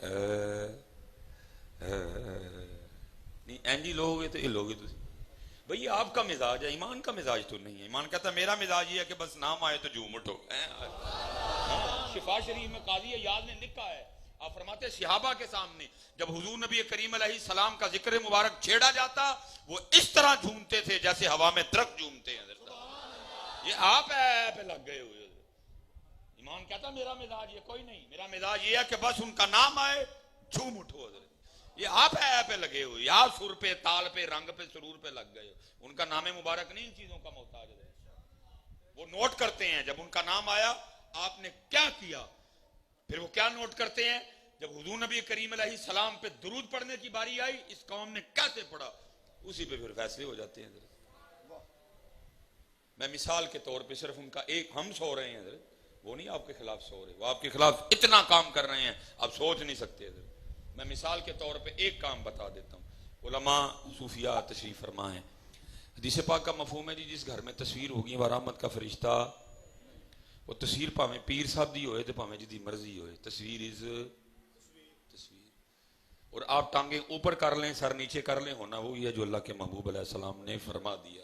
نہیں اینجی لوگ گے تو یہ لوگ بھئی یہ آپ کا مزاج ہے، ایمان کا مزاج تو نہیں ہے۔ ایمان کہتا ہے میرا مزاج یہ ہے کہ بس نام آئے تو جھوم اٹھو۔ شفا شریف میں قاضی یاد نے لکھا ہے، آپ فرماتے ہیں صحابہ کے سامنے جب حضور نبی کریم علیہ السلام کا ذکر مبارک چھیڑا جاتا وہ اس طرح جھومتے تھے جیسے ہوا میں درخت جھومتے ہیں۔ یہ آپ پہ لگ گئے ہوئے۔ ایمان کہتا میرا مزاج یہ کوئی نہیں، میرا مزاج یہ ہے کہ بس ان کا نام آئے جھوم اٹھو حضرت۔ یہ آپ ہے پہ لگے ہوئے، آپ سر پہ، تال پہ، رنگ پہ، سرور پہ لگ گئے ہو۔ ان کا نام مبارک نہیں ان چیزوں کا محتاج ہے، وہ نوٹ کرتے ہیں جب ان کا نام آیا آپ نے کیا کیا، پھر وہ کیا نوٹ کرتے ہیں جب حضور نبی کریم علیہ السلام پہ درود پڑھنے کی باری آئی اس قوم نے کیسے پڑھا، اسی پہ پھر فیصلے ہو جاتے ہیں۔ میں مثال کے طور پہ صرف ان کا ایک، ہم سو رہے ہیں وہ نہیں آپ کے خلاف سو رہے، وہ آپ کے خلاف اتنا کام کر رہے ہیں آپ سوچ نہیں سکتے۔ میں مثال کے طور پہ ایک کام بتا دیتا ہوں۔ علماء صوفیاء تشریف فرما ہیں، حدیث پاک کا مفہوم ہے جی جس گھر میں تصویر ہوگی وہ رحمت کا فرشتہ، وہ تصویر پاویں پیر صاحب دی ہوئے تو پاویں جی دی مرضی ہوئے، تصویر از تصویر، اور آپ ٹانگیں اوپر کر لیں سر نیچے کر لیں، ہونا وہی ہے جو اللہ کے محبوب علیہ السلام نے فرما دیا۔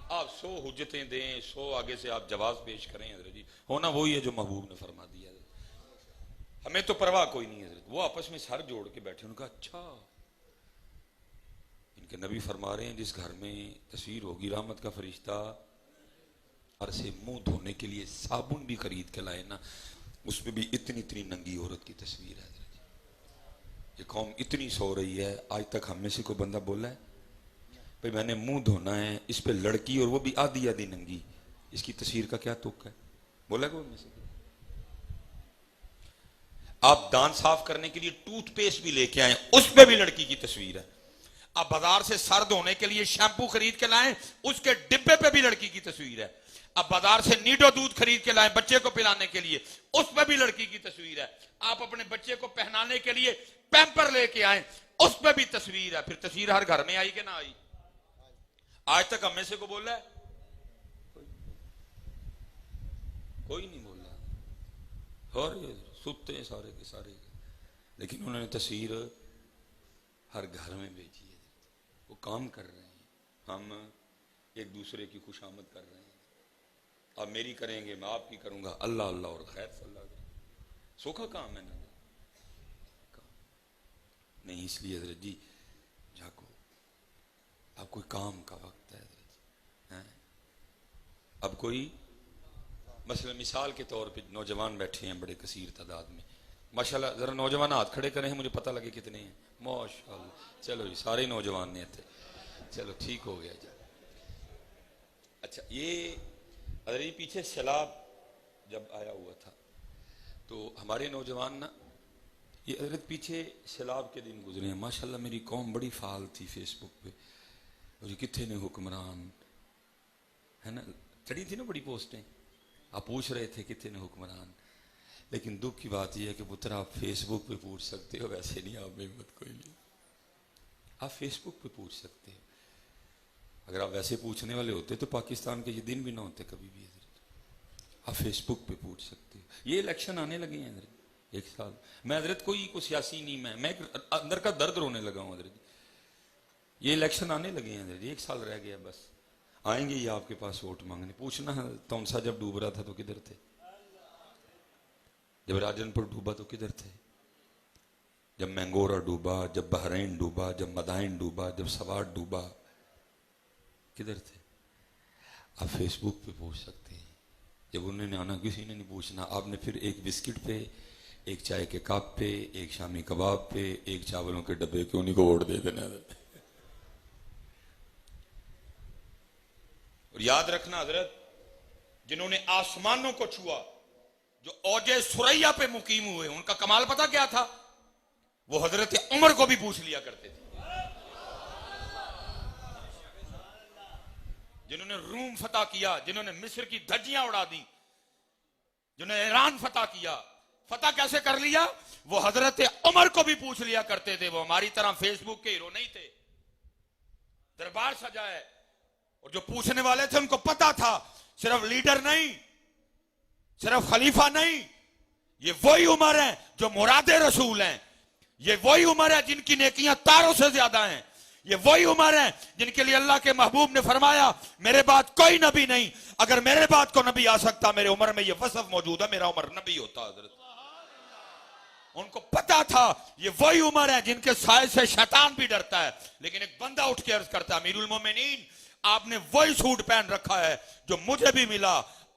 آپ 100 حجتیں دیں، 100 آگے سے آپ جواز پیش کریں حضرت جی، ہونا وہی ہے جو محبوب نے فرما دیا۔ ہمیں تو پرواہ کوئی نہیں حضرت۔ وہ آپس میں سر جوڑ کے بیٹھے، انہوں نے کہا اچھا ان کے نبی فرما رہے ہیں جس گھر میں تصویر ہوگی رحمت کا فرشتہ ہر سے منہ دھونے کے لیے صابن بھی خرید کے لائے نا، اس میں بھی اتنی اتنی ننگی عورت کی تصویر ہے حضرت جی۔ یہ قوم اتنی سو رہی ہے، آج تک ہم میں سے کوئی بندہ بولا ہے بھئی میں نے منہ دھونا ہے، اس پہ لڑکی اور وہ بھی آدھی آدھی ننگی، اس کی تصویر کا کیا تک ہے؟ بولا کوئی میں سے؟ آپ دانت صاف کرنے کے لیے ٹوتھ پیسٹ بھی لے کے آئیں، اس پہ بھی لڑکی کی تصویر ہے۔ آپ بازار سے سر دھونے کے لیے شیمپو خرید کے لائیں، اس کے ڈبے پہ بھی لڑکی کی تصویر ہے۔ آپ بازار سے نیڈو دودھ خرید کے لائیں بچے کو پلانے کے لیے، اس پہ بھی لڑکی کی تصویر ہے۔ آپ اپنے بچے کو پہنانے کے لیے پیمپر لے کے آئیں، اس پہ بھی تصویر ہے۔ پھر تصویر ہر گھر میں آئی کہ نہ آئی؟ آج تک ہم میں سے کو بول رہا ہے؟ کوئی نہیں بول رہا، اور سوتے ہیں سارے کے سارے، لیکن انہوں نے تصویر ہر گھر میں بھیجی ہے۔ وہ کام کر رہے ہیں، ہم ایک دوسرے کی خوش آمد کر رہے ہیں۔ آپ میری کریں گے میں آپ کی کروں گا، اللہ اللہ اور خیر صلی اللہ علیہ وسلم، سوکھا کام ہے نا نہیں؟ اس لیے حضرت جی جاگو، اب کوئی کام کا وقت ہے حضرت جی۔ اب کوئی مثلا مثال کے طور پہ نوجوان بیٹھے ہیں بڑے کثیر تعداد میں، ماشاءاللہ ذرا نوجوان ہاتھ کھڑے کریں مجھے پتہ لگے کتنے ہیں۔ ماشاءاللہ، چلو جی سارے نوجوان نے تھے، چلو ٹھیک ہو گیا جی۔ اچھا یہ حضرت جی پیچھے سیلاب جب آیا ہوا تھا تو ہمارے نوجوان نا، یہ حضرت پیچھے سیلاب کے دن گزرے ہیں، ماشاءاللہ میری قوم بڑی فعال تھی فیس بک پہ، مجھے کتنے نے حکمران ہے نا، چڑھی تھی نا بڑی پوسٹیں، آپ پوچھ رہے تھے کتنے نے حکمران، لیکن دکھ کی بات یہ ہے کہ پتر آپ فیس بک پہ پوچھ سکتے ہو، ویسے نہیں آپ میں ہمت کوئی نہیں، آپ فیس بک پہ پوچھ سکتے ہو۔ اگر آپ ویسے پوچھنے والے ہوتے تو پاکستان کے یہ دن بھی نہ ہوتے کبھی بھی حضرت۔ آپ فیس بک پہ پوچھ سکتے ہو۔ یہ الیکشن آنے لگے ہیں حضرت، ایک سال میں حضرت کوئی سیاسی نہیں، میں اندر کا درد رونے لگا ہوں حضرت۔ یہ الیکشن آنے لگے ہیں حضرت، ایک سال رہ گیا بس، آئیں گے یہ آپ کے پاس ووٹ مانگنے، پوچھنا تونسا جب ڈوب رہا تھا تو کدھر تھے، جب راجن پور ڈوبا تو کدھر تھے، جب مینگورا ڈوبا، جب بحرین ڈوبا، جب مدائن ڈوبا، جب سواٹ ڈوبا، کدھر تھے؟ آپ فیس بک پہ پوچھ سکتے ہیں۔ جب انہوں نے آنا کسی نے نہیں پوچھنا، آپ نے پھر ایک بسکٹ پہ، ایک چائے کے کپ پہ، ایک شامی کباب پہ، ایک چاولوں کے ڈبے کے انہیں کو ووٹ دے دینا۔ اور یاد رکھنا حضرت، جنہوں نے آسمانوں کو چھوا، جو اوج سریا پہ مقیم ہوئے، ان کا کمال پتہ کیا تھا؟ وہ حضرت عمر کو بھی پوچھ لیا کرتے تھے۔ جنہوں نے روم فتح کیا، جنہوں نے مصر کی دھجیاں اڑا دی، جنہوں نے ایران فتح کیا، فتح کیسے کر لیا؟ وہ حضرت عمر کو بھی پوچھ لیا کرتے تھے۔ وہ ہماری طرح فیس بک کے ہیرو نہیں تھے، دربار سجائے، اور جو پوچھنے والے تھے ان کو پتا تھا صرف لیڈر نہیں، صرف خلیفہ نہیں، یہ وہی عمر ہیں جو مراد رسول ہیں، یہ وہی عمر ہے جن کی نیکیاں تاروں سے زیادہ ہیں، یہ وہی عمر ہیں جن کے لیے اللہ کے محبوب نے فرمایا میرے بعد کوئی نبی نہیں، اگر میرے بعد کو نبی آ سکتا میرے عمر میں یہ وصف موجود ہے، میرا عمر نبی ہوتا حضرت۔ ان کو پتا تھا یہ وہی عمر ہے جن کے سائے سے شیطان بھی ڈرتا ہے، لیکن ایک بندہ اٹھ کے عرض کرتا ہے امیر المومنین آپ نے وہی سوٹ پہن رکھا ہے جو مجھے بھی ملا،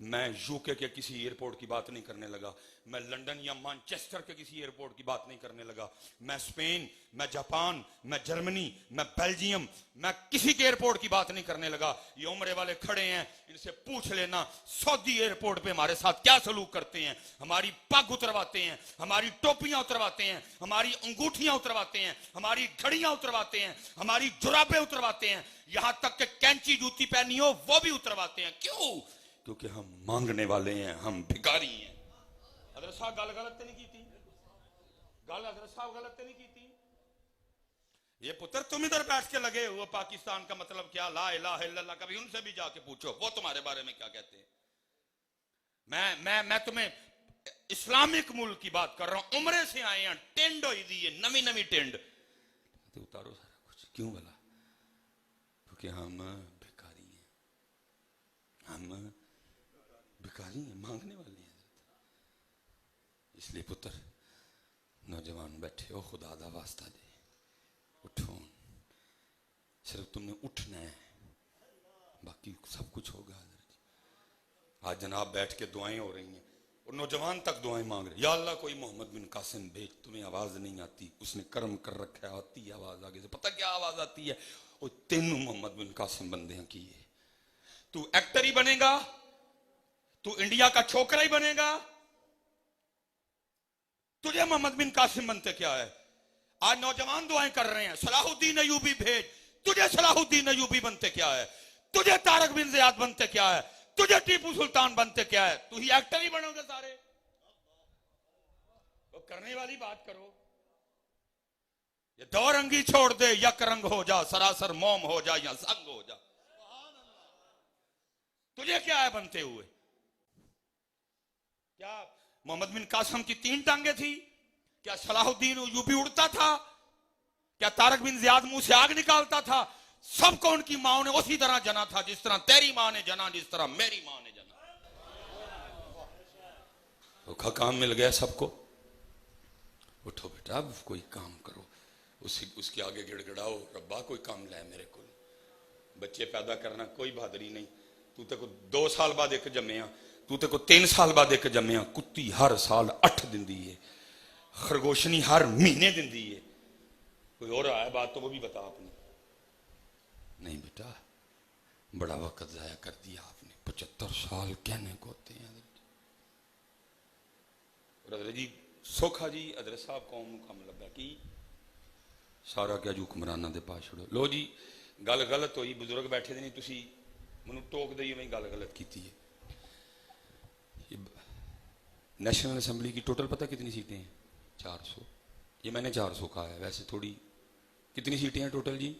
میں UK کے کسی ایئرپورٹ کی بات نہیں کرنے لگا, میں لنڈن یا مانچسٹر کے کسی ایئرپورٹ کی بات نہیں کرنے لگا, میں اسپین, میں جاپان, میں جرمنی, میں بیلجیم, میں کسی کے ایئرپورٹ کی بات نہیں کرنے لگا. یہ عمرے والے کھڑے ہیں, ان سے پوچھ لینا سعودی ایئرپورٹ پہ ہمارے ساتھ کیا سلوک کرتے ہیں. ہماری پگ اترواتے ہیں, ہماری ٹوپیاں اترواتے ہیں, ہماری انگوٹھیاں اترواتے ہیں, ہماری گھڑیاں اترواتے ہیں, ہماری جرابیں اترواتے ہیں, یہاں تک کہ کینچی جوتی پہنی ہو وہ بھی اترواتے ہیں. کیوں؟ کیونکہ ہم مانگنے والے ہیں, ہم بھکاری ہیں. حضرت صاحب گل غلط نہیں کی تھی, گل حضرت صاحب غلط نہیں کی تھی. یہ پتر تم ادھر بیٹھ کے لگے ہو پاکستان کا مطلب کیا, لا الہ الا اللہ, کبھی ان سے بھی جا کے پوچھو وہ تمہارے بارے میں کیا کہتے ہیں. میں تمہیں اسلامک ملک کی بات کر رہا ہوں. عمرے سے آئے ہیں, ٹینڈ ہوئی دی ہے, نمی نمی ٹینڈ. اتارو سارا کچھ. کیوں بلا؟ کیونکہ ہم بھکاری ہیں, ہم بھکاری ہیں, مانگنے والے ہیں. اس لیے پتر نوجوان بیٹھے ہو, خدا دا واسطہ دے اٹھو. صرف تم نے اٹھنا ہے, باقی سب کچھ ہوگا. آج جناب بیٹھ کے دعائیں ہو رہی ہیں اور نوجوان تک دعائیں مانگ رہے. یا اللہ کوئی محمد بن قاسم بھیج, تمہیں آواز نہیں آتی, اس نے کرم کر رکھا ہے, آتی ہے آواز آگے سے. پتہ کیا آواز آتی ہے؟ وہ تینوں محمد بن قاسم بندے ہیں کیے. تو ایکٹر ہی بنے گا, تو انڈیا کا چھوکرا ہی بنے گا, تجھے محمد بن قاسم بنتے کیا ہے؟ آج نوجوان دعائیں کر رہے ہیں صلاح الدین ایوبی بھیج, تجھے صلاح الدین ایوبی بنتے کیا ہے؟ تجھے طارق بن زیاد بنتے کیا ہے؟ تجھے ٹیپو سلطان بنتے کیا ہے؟ تو ہی ایکٹر ہی بنو گے سارے. تو کرنے والی بات کرو. یہ دو رنگی چھوڑ دے, یک رنگ ہو جا, سراسر موم ہو جا یا زنگ ہو جا. تجھے کیا ہے بنتے ہوئے؟ کیا محمد بن قاسم کی 3 ٹانگیں تھی؟ کیا صلاح الدین ایوبی اڑتا تھا؟ کیا طارق بن زیاد منہ سے آگ نکالتا تھا؟ سب کو ان کی ماں نے اسی طرح جنا تھا جس طرح تیری ماں نے جنا, جس طرح میری ماں نے جنا. تو کام مل گیا سب کو. اٹھو بیٹا, اب کوئی کام کرو. اس کے آگے گڑ گڑاؤ, ربا کوئی کام لائے میرے کو. بچے پیدا کرنا کوئی بہادری نہیں. تو تے کو 2 سال بعد ایک جمعیاں, تو تے کو 3 سال بعد ایک جمعیاں. کتی ہر سال 8 دن دی ہے, خرگوشنی ہر مہینے دن دی ہے. کوئی اور آیا بات تو وہ بھی بتا آپ نے. نہیں بیٹا, بڑا وقت ضائع کر دیا آپ نے. 75 سال کہنے کو ہوتے ہیں. اور حضرت جی سوکھا جی حضرت صاحب قوم کم لگا کی سارا کیا جو حکمرانہ دے پاس چھوڑو. لو جی گل غلط ہوئی, بزرگ بیٹھے دے نہیں, تسی منو ٹوک دئیے میں گل غلط کیتی ہے. نیشنل اسمبلی کی ٹوٹل پتہ کتنی سیٹیں ہیں؟ 400. یہ میں نے 400 کہا ہے, ویسے تھوڑی. کتنی سیٹیں ہیں ٹوٹل جی؟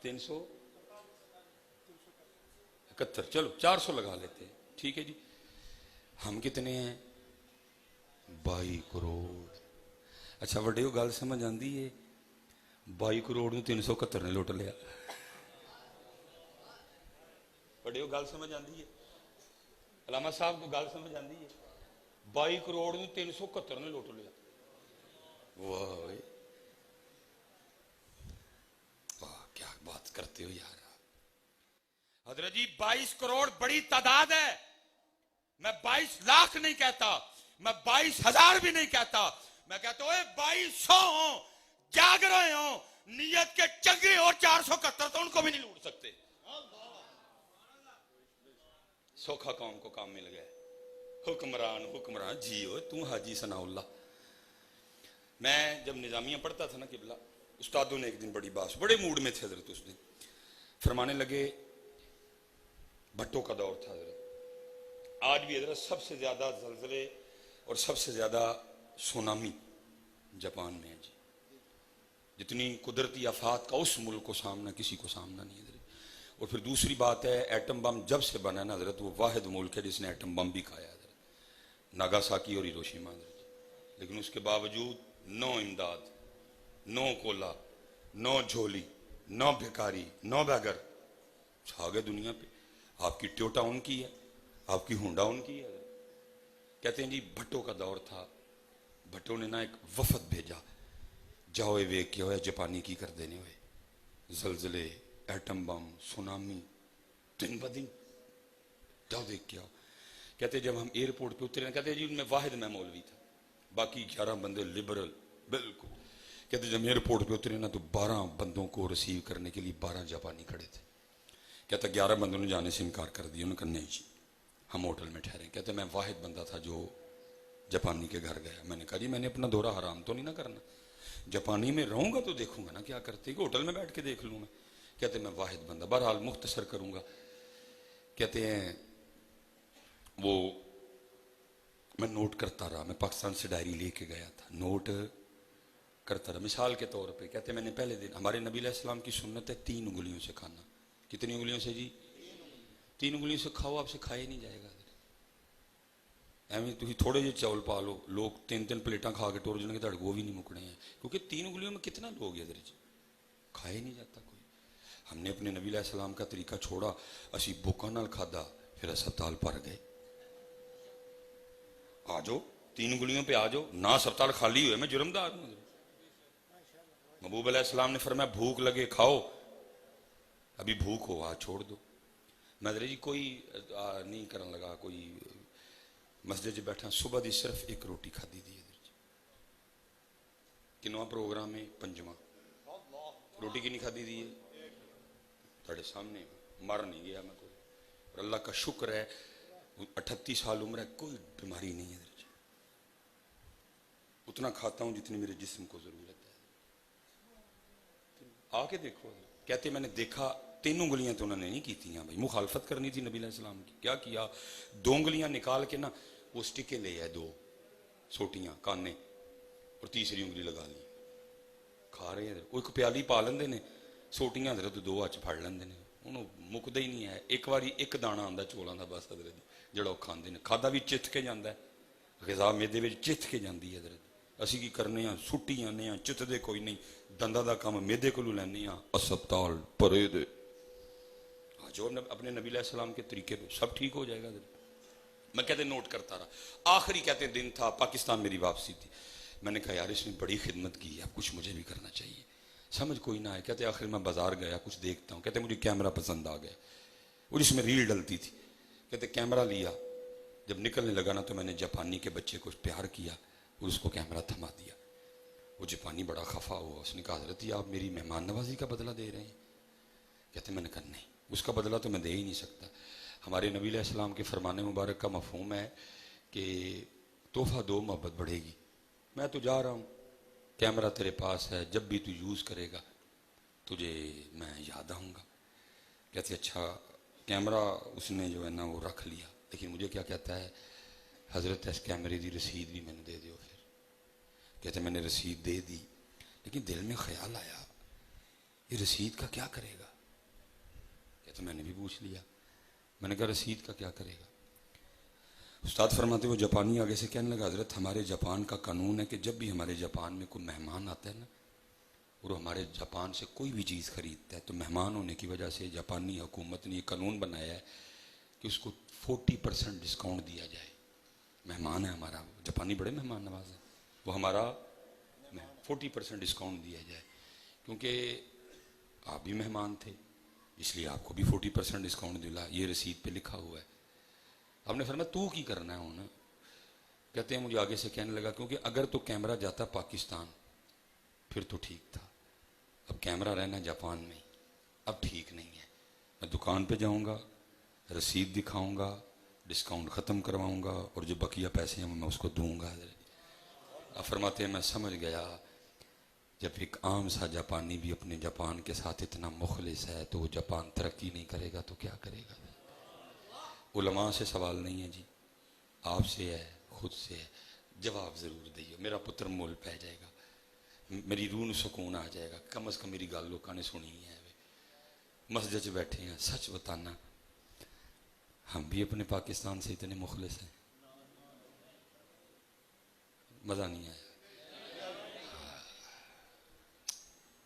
371. چلو 400 لگا لیتے ہیں, ٹھیک ہے جی. ہم کتنے ہیں؟ 22 کروڑ. اچھا وڈے گل سمجھ آندی ہے, 22 کروڑ نو 371 نے لوٹ لیا. وڈے گل سمجھ آندی ہے, علامہ صاحب کو گل سمجھ آندی ہے. 22 کروڑ نو 371 نے لوٹ لیا. واہ کیا بات کرتے ہو یار. حضرت جی 22 کروڑ بڑی تعداد ہے. میں 22 لاکھ نہیں کہتا, میں 22,000 بھی نہیں کہتا, میں کہتا ہوں 2200 ہوں, جاگ رہے ہوں, نیت کے چنگے اور 471 تو ان کو بھی نہیں لوٹ سکتے. سوکھا قوم کو کام مل گیا. حکمران جی ہو تو حاجی ثناء اللہ. میں جب نظامیہ پڑھتا تھا نا قبلہ, استادوں نے ایک دن بڑی بات, بڑے موڈ میں تھے حضرت اس دن, فرمانے لگے بھٹو کا دور تھا حضرت. آج بھی حضرت سب سے زیادہ زلزلے اور سب سے زیادہ سونامی جاپان میں ہے جی. جتنی قدرتی آفات کا اس ملک کو سامنا, کسی کو سامنا نہیں حضرت. اور پھر دوسری بات ہے, ایٹم بم جب سے بنا نا حضرت, وہ واحد ملک ہے جس نے ایٹم بم بھی کھایا حضرت, ناگاساکی اور ہیروشیما حضرت. لیکن اس کے باوجود نو امداد, نو کولا, نو جھولی, نو بھکاری, نو بیگر چھا گئے دنیا پہ. آپ کی ٹیوٹا ان کی ہے, آپ کی ہونڈا ان کی ہے. کہتے ہیں جی بھٹو کا دور تھا, بھٹو نے نا ایک وفد بھیجا, جاؤ وے کیا ہوئے جاپانی کی کر دینے ہوئے, زلزلے, ایٹم بم, سونامی, دن بدن جاؤ دیکھ کے آؤ. کہتے جب ہم ایئرپورٹ پہ اترے کہتے جی ان میں واحد میں مولوی تھا، باقی 11 بندے لبرل بالکل. کہتے جب ایئرپورٹ پہ اترے نا تو 12 بندوں کو ریسیو کرنے کے لیے 12 جاپانی کھڑے تھے. کہتا 11 بندوں نے جانے سے انکار کر دیا. انہوں نے کہا نہیں جی ہم ہوٹل میں ٹھہرے. کہتے میں واحد بندہ تھا جو جاپانی کے گھر گیا. میں نے کہا جی میں نے اپنا دورہ حرام تو نہیں نہ کرنا، جاپانی میں رہوں گا تو دیکھوں گا نا کیا کرتے، کہ ہوٹل میں بیٹھ کے دیکھ لوں میں. کہتے میں واحد بندہ. بہرحال مختصر کروں گا. کہتے ہیں وہ میں نوٹ کرتا رہا، میں پاکستان سے ڈائری لے کے گیا تھا، نوٹ کرتا رہا. مثال کے طور پہ کہتے میں نے پہلے دن، ہمارے نبی علیہ السلام کی سنت ہے 3 انگلیوں سے کھانا. کتنی انگلیوں سے جی؟ 3 انگلیوں سے کھاؤ، آپ سے کھایا نہیں جائے گا. ایویں تھی تھوڑے جے چاول پا لو، لوگ 3 پلیٹاں کھا کے ٹور جانے کے وہ بھی نہیں مکنے ہیں، کیونکہ 3 انگلیوں میں کتنا لوگ ہے جی، کھایا نہیں جاتا کوئی. ہم نے اپنے نبی علیہ السلام کا طریقہ چھوڑا، اسی بوکا نال کھادا، پھر اسپتال پر گئے. آ جاؤ 3 انگلیوں پہ آ جاؤ، نہ اسپتال خالی ہوئے میں جرمدار ہوں. محبوب علیہ السلام نے فرمایا بھوک لگے کھاؤ، ابھی بھوک ہو آ چھوڑ دو. میں جی کوئی نہیں کرن لگا، کوئی مسجد جی بیٹھا، صبح دی صرف 1 روٹی کھادی دی. کنواں پروگرام ہے 5واں، روٹی کی نہیں کھادی دی ہے تھوڑے سامنے، مر نہیں گیا میں کوئی. اور اللہ کا شکر ہے 38 سال عمر ہے، کوئی بیماری نہیں ہے. اتنا کھاتا ہوں جتنی میرے جسم کو ضرورت ہے. آ کے دیکھو. کہتے میں نے دیکھا 3 انگلیاں تو انہوں نے نہیں کی تھی بھائی، مخالفت کرنی تھی نبی علیہ السلام کی. کیا کیا؟ 2 انگلیاں نکال کے نا وہ سٹکے لے آئے، 2 سوٹیاں کانے، اور تیسری انگلی لگا لی. کھا رہے ہیں. کوئی پیالی پا لیندے نے، سوٹیاں حضرت 2 ہاتھ پھڑ لیندے نے، انہوں مکدا ہی نہیں ہے. ایک باری 1 دانہ آندا چولاں دا بس حضرت جڑا وہ کھاندے نے. کھادا بھی چت کے جاندا ہے، غذا میدے وچ چت کے جاندی ہے حضرت. اسی کی کرنے ہاں، سٹی آنے ہاں، چتدے کوئی نہیں. دندا دا کام میدے کو لینے ہاں، اسپتال پرے دے. جو اپنے نبی علیہ السلام کے طریقے پہ سب ٹھیک ہو جائے گا. میں کہتے نوٹ کرتا رہا. آخری کہتے دن تھا، پاکستان میری واپسی تھی. میں نے کہا یار اس نے بڑی خدمت کی ہے، اب کچھ مجھے بھی کرنا چاہیے. سمجھ کوئی نہ آئے. کہتے آخر میں بازار گیا، کچھ دیکھتا ہوں. کہتے مجھے کیمرہ پسند آ گیا، اور اس میں ریل ڈلتی تھی. کہتے کیمرہ لیا، جب نکلنے لگا نا تو میں نے جاپانی کے بچے کو پیار کیا اور اس کو کیمرہ تھما دیا. وہ جاپانی بڑا خفا ہوا. اس نے کہا حضرت یہ آپ میری مہمان نوازی کا بدلہ دے رہے ہیں؟ کہتے میں نے کہا نہیں، اس کا بدلہ تو میں دے ہی نہیں سکتا. ہمارے نبی علیہ السلام کے فرمان مبارک کا مفہوم ہے کہ تحفہ دو محبت بڑھے گی. میں تو جا رہا ہوں، کیمرہ تیرے پاس ہے، جب بھی تو یوز کرے گا تجھے میں یاد آؤں گا. کہتے اچھا. کیمرہ اس نے جو ہے نا وہ رکھ لیا، لیکن مجھے کیا کہتا ہے حضرت اس کیمرے دی رسید بھی میں نے دے دیو. پھر کہتے میں نے رسید دے دی، لیکن دل میں خیال آیا یہ رسید کا کیا کرے گا. کہتے میں نے بھی پوچھ لیا. میں نے کہا رسید کا کیا کرے گا؟ استاد فرماتے وہ جاپانی آگے سے کہنے لگا حضرت ہمارے جاپان کا قانون ہے کہ جب بھی ہمارے جاپان میں کوئی مہمان آتا ہے نا اور ہمارے جاپان سے کوئی بھی چیز خریدتا ہے تو مہمان ہونے کی وجہ سے جاپانی حکومت نے یہ قانون بنایا ہے کہ اس کو 40% ڈسکاؤنٹ دیا جائے. مہمان ہے ہمارا، جاپانی بڑے مہمان نواز ہیں، وہ ہمارا 40% ڈسکاؤنٹ دیا جائے کیونکہ آپ بھی مہمان تھے، اس لیے آپ کو بھی 40% ڈسکاؤنٹ دلا. یہ رسید پہ لکھا ہوا ہے. آپ نے فرمایا تو کی کرنا ہے انہیں؟ کہتے ہیں مجھے آگے سے کہنے لگا کیونکہ اگر تو کیمرہ جاتا پاکستان پھر تو ٹھیک تھا، اب کیمرہ رہنا جاپان میں، اب ٹھیک نہیں ہے. میں دکان پہ جاؤں گا، رسید دکھاؤں گا، ڈسکاؤنٹ ختم کرواؤں گا، اور جو بقیہ پیسے ہیں میں اس کو دوں گا. اب فرماتے ہیں میں سمجھ گیا جب ایک عام سا جاپانی بھی اپنے جاپان کے ساتھ اتنا مخلص ہے تو وہ جاپان ترقی نہیں کرے گا تو کیا کرے گا. علماء سے سوال نہیں ہے جی، آپ سے ہے، خود سے ہے. جواب ضرور دئیے. میرا پتر مول پہ جائے گا، میری روح میں سکون آ جائے گا. کم از کم میری گل لوگوں نے سنی ہے. مسجد بیٹھے ہیں، سچ بتانا ہم بھی اپنے پاکستان سے اتنے مخلص ہیں. مزہ نہیں آیا.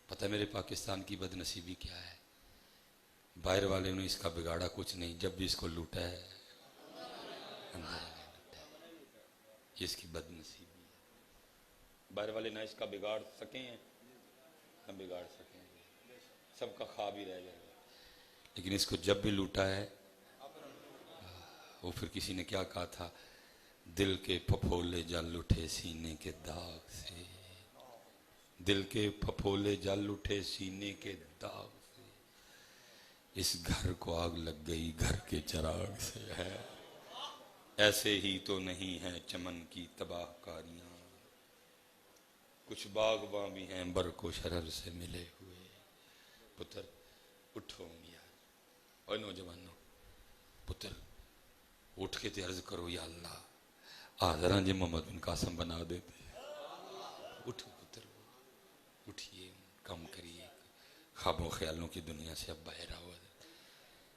پتہ ہے میرے پاکستان کی بد نصیبی کیا ہے؟ باہر والے نے اس کا بگاڑا کچھ نہیں، جب بھی اس کو لوٹا ہے اندر لوٹا ہے. یہ اس کی بد نصیبی ہے. باہر والے نہ اس کا بگاڑ سکے ہیں نہ بگاڑ سکیں گے، سب کا خواب ہی رہ جائے گا. لیکن اس کو جب بھی لوٹا ہے وہ پھر کسی نے کیا کہا تھا، دل کے پھپھولے جل اٹھے سینے کے داغ سے، دل کے پھپھولے جل اٹھے سینے کے داغ سے، اس گھر کو آگ لگ گئی گھر کے چراغ سے ہے، ایسے ہی تو نہیں ہے چمن کی تباہ کاریاں، کچھ باغباں بھی ہیں برق و شرر سے ملے ہوئے۔ پتر اٹھو میاں، اور نوجوانوں پتر اٹھ کے تے عرض کرو یا اللہ آذران جی محمد بن قاسم بنا دیتے، اٹھو پتر اٹھئے، کام کریے، خوابوں خیالوں کی دنیا سے اب باہر آؤ۔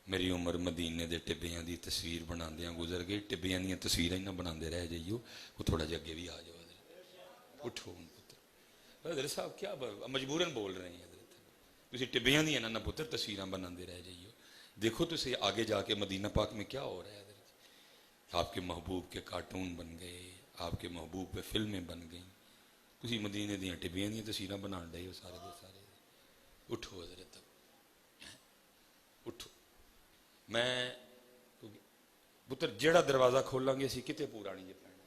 میری عمر مدینے دے ٹبیاں دی تصویر بنا دیاں گزر گئی، ٹبیاں دیاں تصویریں نہ بنا دے رہ جائیو، وہ تھوڑا جا اگے بھی آ جاؤ۔ اٹھو پتر، حضرت صاحب کیا مجبوراً بول رہے ہیں حضرت، تسی ٹبیاں دیاں نہ پتر تصویراں بنا دے رہ جائیو۔ دیکھو تسی آگے جا کے مدینہ پاک میں کیا ہو رہا ہے حضرت، آپ کے محبوب کے کارٹون بن گئے، آپ کے محبوب پہ فلمیں بن گئیں، تسی مدینے دیاں ٹبیاں دیاں تصویراں بنا رہے ہو سارے دے سارے۔ اٹھو حضرت، اٹھو۔ میں پتر جیڑا دروازہ کھولاں گے اسی کتے پورا نہیں جے پڑنا۔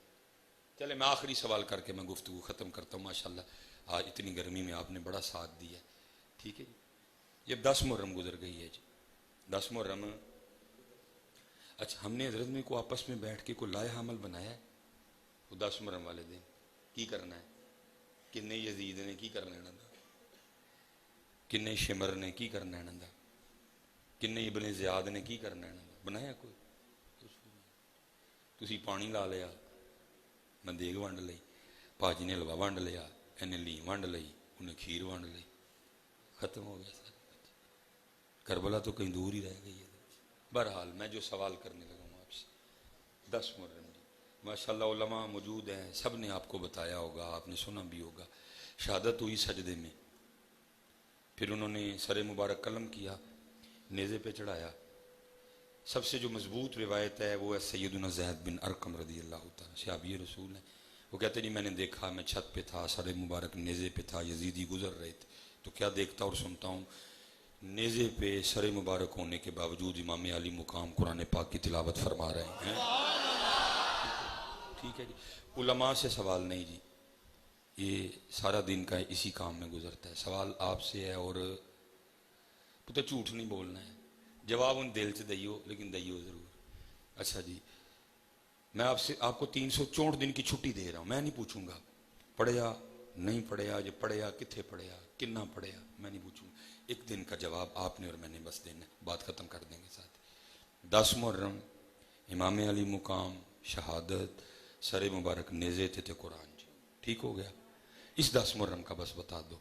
چلے میں آخری سوال کر کے میں گفتگو ختم کرتا ہوں۔ ماشاءاللہ آج اتنی گرمی میں آپ نے بڑا ساتھ دیا ہے، ٹھیک ہے جی۔ یہ 10 محرم گزر گئی ہے جی، 10 محرم۔ اچھا ہم نے حضرت میں کو آپس میں بیٹھ کے کوئی لائحہ عمل بنایا ہے، وہ 10 محرم والے دن کی کرنا ہے، کنے یزید نے کی کرنا ہے، کنے شمر نے کی کرنا ہے، کنے ابن زیاد نے کی کرنا ہے، بنایا کوئی؟ تسی پانی لا لیا، میں دیگ ونڈ لئی، پاجی نے حلوہ ونڈ لیا، انہیں لی ونڈ لئی، انہیں کھیر ونڈ لئی، ختم ہو گیا سارا کچھ۔ کربلا تو کہیں دور ہی رہ گئی ہے۔ بہرحال میں جو سوال کرنے لگا ہوں آپ سے، 10 محرم جی، ماشاءاللہ علماء موجود ہیں، سب نے آپ کو بتایا ہوگا، آپ نے سنا بھی ہوگا۔ شہادت ہوئی سجدے میں، پھر انہوں نے سر مبارک قلم کیا، نیزے پہ چڑھایا۔ سب سے جو مضبوط روایت ہے وہ ہے سیدنا زید بن ارقم رضی اللہ تعالیٰ، صحابی رسول ہیں، وہ کہتے ہیں میں نے دیکھا، میں چھت پہ تھا، سر مبارک نیزے پہ تھا، یزیدی گزر رہے تھے، تو کیا دیکھتا اور سنتا ہوں، نیزے پہ سر مبارک ہونے کے باوجود امام علی مقام قرآن پاک کی تلاوت فرما رہے ہیں۔ ٹھیک ہے جی، علماء سے سوال نہیں جی، یہ سارا دن کا اسی کام میں گزرتا ہے۔ سوال آپ سے ہے، اور پتہ جھوٹ نہیں بولنا ہے، جواب ان دل سے دئیو، لیکن دئیو ضرور۔ اچھا جی، میں آپ کو 364 دن کی چھٹی دے رہا ہوں، میں نہیں پوچھوں گا پڑھیا نہیں پڑھیا، جو پڑھیا کتھے پڑھیا، کنا پڑھیا، میں نہیں پوچھوں گا۔ ایک دن کا جواب آپ نے اور میں نے بس دینا ہے، بات ختم کر دیں گے ساتھ۔ 10 محرم، امام علی مقام، شہادت، سر مبارک نیزے تھے قرآن جی، ٹھیک ہو گیا۔ اس 10 محرم کا بس بتا دو،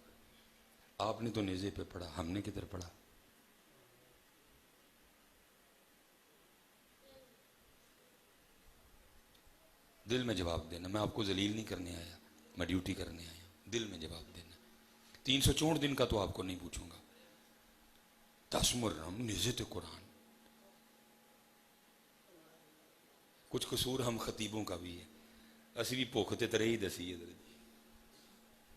آپ نے تو نیزے پہ پڑھا، ہم نے کدھر پڑھا؟ دل میں جواب دینا، میں آپ کو ذلیل نہیں کرنے آیا، میں ڈیوٹی کرنے آیا، دل میں جواب دینا۔ 364 دن کا تو آپ کو نہیں پوچھوں گا، 10 محرم نیزے تھے قرآن۔ کچھ قصور ہم خطیبوں کا بھی ہے، اسی بھی پوکھتے ترے ہی دسی ہے،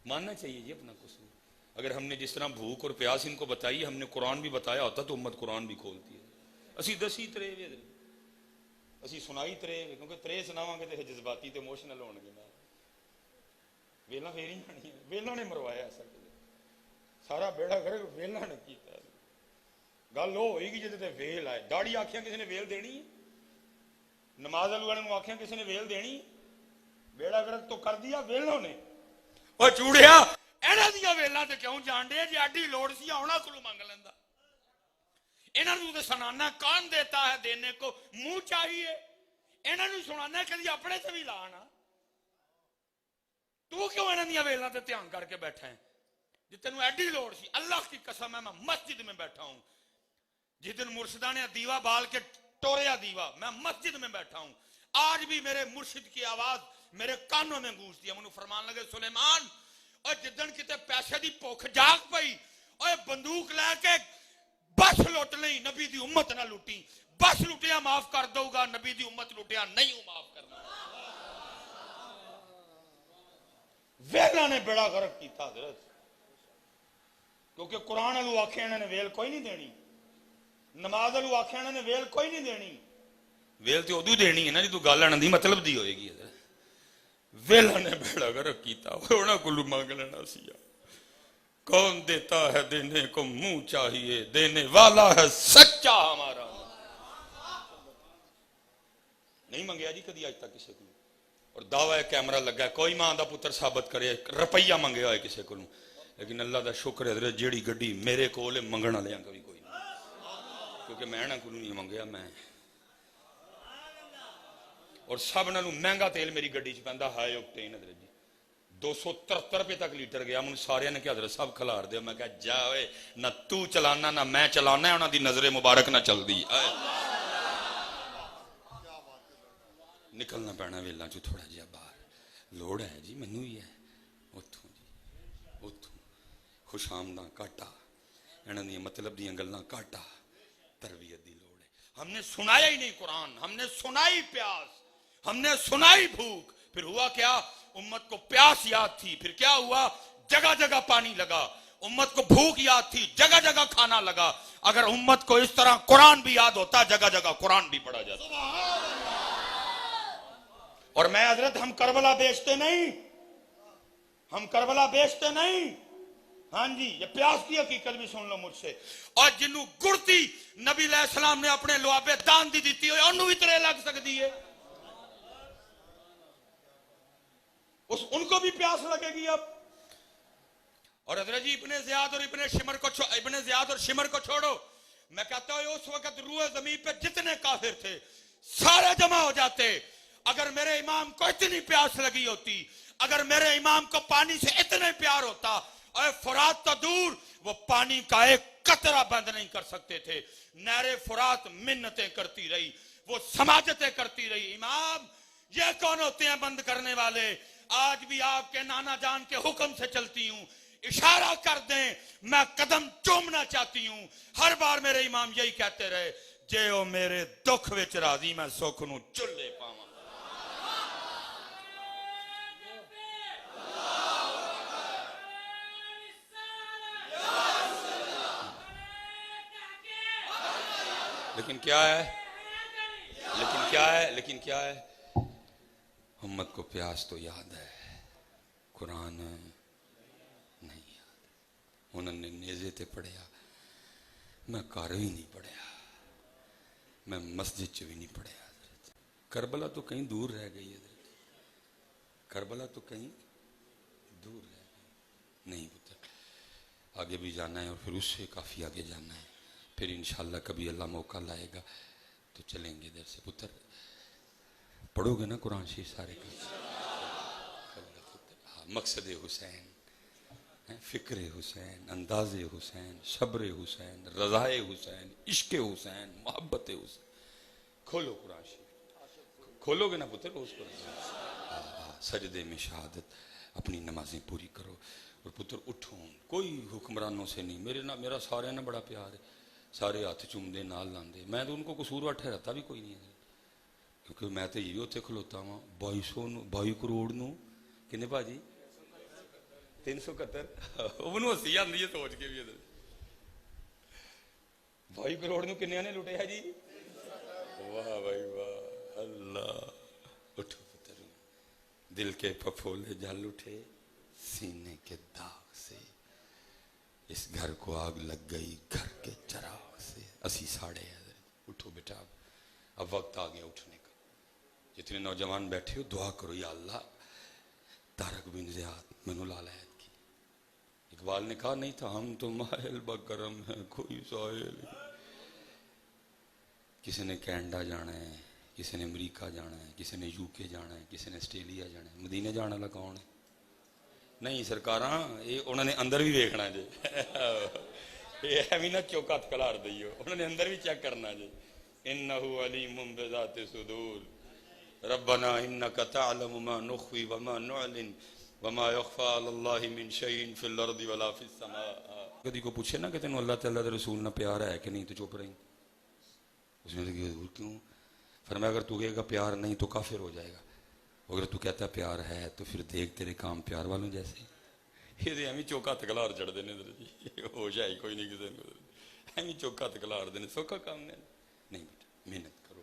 ماننا چاہیے یہ اپنا قصور۔ اگر ہم نے جس طرح بھوک اور پیاس ان کو بتائی، ہم نے قرآن بھی بتایا ہوتا تو امت قرآن بھی کھولتی ہے۔ اسی دسی ترے ہوئے، اسی سنائی ترے ہوئے، کیونکہ ترے سناواں گے تو جذباتی تے ایموشنل ہون گے، ویلا پھر ہی جانی ہے، ویلا نے مروایا ایسا سارا بیڑا کرے، ویلا نے کیتا۔ گل وہ ہوئی گی جہاں تے ویل آئے، داڑھی آکھیاں کسی نے ویل دینی، نماز والے آکھیاں کسی نے ویل دینی، بیڑا گرک تو کر دیا ویلوں نے۔ وہ چوڑیا انہاں دیاں ویلاں تے کیوں جان دے جی، ایڈی لوڑ سی آنا کلو منگ لیندا، انہاں نوں تے سنانا کون دیتا ہے دینے کو، منہ چاہیے، انہاں نوں سنانا کدی اپنے تے بھی لانا۔ تو کیوں انہاں دیاں ویلاں تے دھیان کر کے بیٹھا ہے؟ جی تینوں ایڈی لوڑ سی، اللہ کی قسم ہے میں مسجد میں بیٹھا ہوں، جس دن مرشدہ نے دیوا بال کے ٹوریا دیوا، میں مسجد میں بیٹھا ہوں، آج بھی میرے مرشد کی آواز میرے کانوں میں گونجتی ہے، مجھے فرمان لگے سلیمان اور جدن کتے پیسے دی بھوک جاگ پئی، اور بندوق لے کے بس لوٹ لئی، نبی دی امت نہ لوٹی، بس لوٹیا معاف کر دو گا، نبی دی امت لوٹیا نہیں ہوں معاف کرنا۔ ویلہ نے بیڑا غرق کیتا حضرت، کیونکہ قرآن والو آکھے انہوں نے ویل کوئی نہیں دینی، نماز والو آکھے انہوں نے ویل کوئی نہیں دینی، ਵੇਲ ਤੇ ਉਦੋਂ ਦੇਣੀ ਹੈ ਨਾ ਜਦੋਂ ਗੱਲ ਆਣ ਦੀ ਮਤਲਬ ਦੀ ਹੋਏਗੀ। ਵੇਲਾ ਨੇ ਬੇੜਾ ਗਰਕ ਕੀਤਾ, ਉਹਨਾਂ ਕੋਲੋਂ ਮੰਗ ਲੈਣਾ ਸੀ। کون دیتا ہے دینے کو منہ چاہیے، دینے والا ہے سچا ہمارا۔ نہیں منگیا جی کدی آج تک کسی کو، اور دعوی کیمرہ لگا ہے کوئی ماں دا پتر ثابت کرے روپیہ منگیا ہے کسی کو، لیکن اللہ دا شکر ہے جیڑی گڈی میرے کول منگنا لیا کبھی کوئی نہیں، کیونکہ میں نہ کوئی نہیں منگیا میں۔ اور سب نالوں مہنگا تیل میری گڈی چ پیندا ہائی اوکٹین حضرت جی، 273 روپے تک لیٹر گیا۔ مجھے سارے نے کہ حضرت صاحب کھلار دیا، میں کہا جا اوے نہ تو چلانا نہ میں چلانا، انہاں دی نظر مبارک نہ چل دی۔ نکلنا پینا ویلاں چوں تھوڑا جہا باہر، لوڑ ہے جی مینوں ہی ہے، اتھوں جی اتھوں خوش آمداں کاٹا، انہاں دی مطلب دیاں گلاں کاٹا، تربیت دی لوڑ ہے۔ ہم نے سنایا ہی نہیں قرآن، ہم نے سنائی پیاس، ہم نے سنائی بھوک، پھر ہوا کیا؟ امت کو پیاس یاد تھی، پھر کیا ہوا؟ جگہ جگہ پانی لگا۔ امت کو بھوک یاد تھی، جگہ جگہ کھانا لگا۔ اگر امت کو اس طرح قرآن بھی یاد ہوتا، جگہ جگہ قرآن بھی پڑھا جاتا۔ اور میں حضرت ہم کربلا بیچتے نہیں، ہم کربلا بیچتے نہیں، ہاں جی یہ پیاس کی حقیقت بھی سن لو مجھ سے۔ اور جنوں گڑتی نبی علیہ السلام نے اپنے لوابے دان دی دیتی ہوئے انہوں بھی ترے لگ سکتی ہے، ان کو بھی پیاس لگے گی اب۔ اور حضرت جی ابن زیاد اور ابن زیاد اور شمر کو چھوڑو، میں کہتا ہوں اس وقت روح زمین پہ جتنے کافر تھے سارے جمع ہو جاتے، اگر میرے امام کو اتنی پیاس لگی ہوتی، اگر میرے امام کو پانی سے اتنے پیار ہوتا، اور فرات تو دور وہ پانی کا ایک قطرہ بند نہیں کر سکتے تھے۔ نہر فرات منتیں کرتی رہی، وہ سماجتیں کرتی رہی، امام یہ کون ہوتے ہیں بند کرنے والے؟ آج بھی آپ کے نانا جان کے حکم سے چلتی ہوں، اشارہ کر دیں میں قدم چومنا چاہتی ہوں۔ ہر بار میرے امام یہی کہتے رہے، جے او میرے دکھ وچ راضی میں سکھ نو چلے پاواں۔ لیکن کیا ہے امت کو پیاس تو یاد ہے، قرآن نہیں یاد۔ انہوں نے نیزے تے پڑھیا، میں گھر بھی نہیں پڑھیا، میں مسجد چ بھی نہیں پڑھیا۔ کربلا تو کہیں دور رہ گئی ہے، کربلا تو کہیں دور رہ گئی نہیں پتر، آگے بھی جانا ہے اور پھر اس سے کافی آگے جانا ہے، پھر انشاءاللہ کبھی اللہ موقع لائے گا تو چلیں گے ادھر سے۔ پتر پڑھو گے نا قرآن شریف سارے کا؟ مقصد حسین، فکر حسین، انداز حسین، صبر حسین، رضائے حسین، عشق حسین، محبت حسین۔ کھولو قرآن شریف، کھولو گے نا پتر اس کو؟ سجدے میں شہادت اپنی نمازیں پوری کرو، اور پتر اٹھو، کوئی حکمرانوں سے نہیں، میرا سارے نے بڑا پیار ہے، سارے ہاتھ چومدے نال لاندے، میں تو ان کو قصور ٹھہراتا بھی کوئی نہیں ہے، کیونکہ میں تو یہ اتنے کھلوتا ہوں 22 کروڑ نو کنے بھاجی 371 انہوں ہسی آتی ہے سوچ کے بھی 22 کروڑ نو کنیا نے لٹیا جی؟ واہ بھائی واہ، اللہ اٹھو پتر، دل کے پھپھولے جل اٹھے سینے کے داغ سے، اس گھر کو آگ لگ گئی گھر کے چراغ سے، اسی ساڑے حضرت اٹھو بیٹا، اب وقت آ گیا اٹھنے کا۔ جتنے نوجوان بیٹھے ہو دعا کرو، یا اللہ طارق بن زیاد منو لالایت کی۔ اقبال نے کہا نہیں تھا ہم تو مائل بکرم ہیں کوئی سائل، کسی نے کینیڈا جانا ہے، کسی نے امریکہ جانا ہے، کسی نے یو کے جانا ہے، کسی نے آسٹریلیا جانا ہے، مدینے جانا والا کون ہے؟ نہیں سرکاراں یہ انہوں نے اندر بھی ویکھنا جی، یہ ایویں نہ چوکا کلار دئیو، انہوں نے اندر بھی چیک کرنا جی۔ انہو علیم بذات صدور ربنا انک تعلم ما نخفی وما نعلن وما یخفی علی اللہ من شیء فی الارض ولا فی السماء۔ کدی کو پوچھے نا کہ تینوں اللہ تعالیٰ دے رسول نہ پیار ہے کہ نہیں تو چپ رہی، اس نے کہا حضور کیوں؟ فرمایا اگر تو کہے گا پیار نہیں تو کافر ہو جائے گا، اگر تو کہتا پیار ہے تو پھر دیکھ تیرے کام پیار والوں جیسے، یہ ہمیں چوکا تکلار چڑھ دینے ہو جائے کوئی نہیں، کسی ہمیں چوکا تکلار دینے سوکھا کام نہیں بیٹا، محنت کرو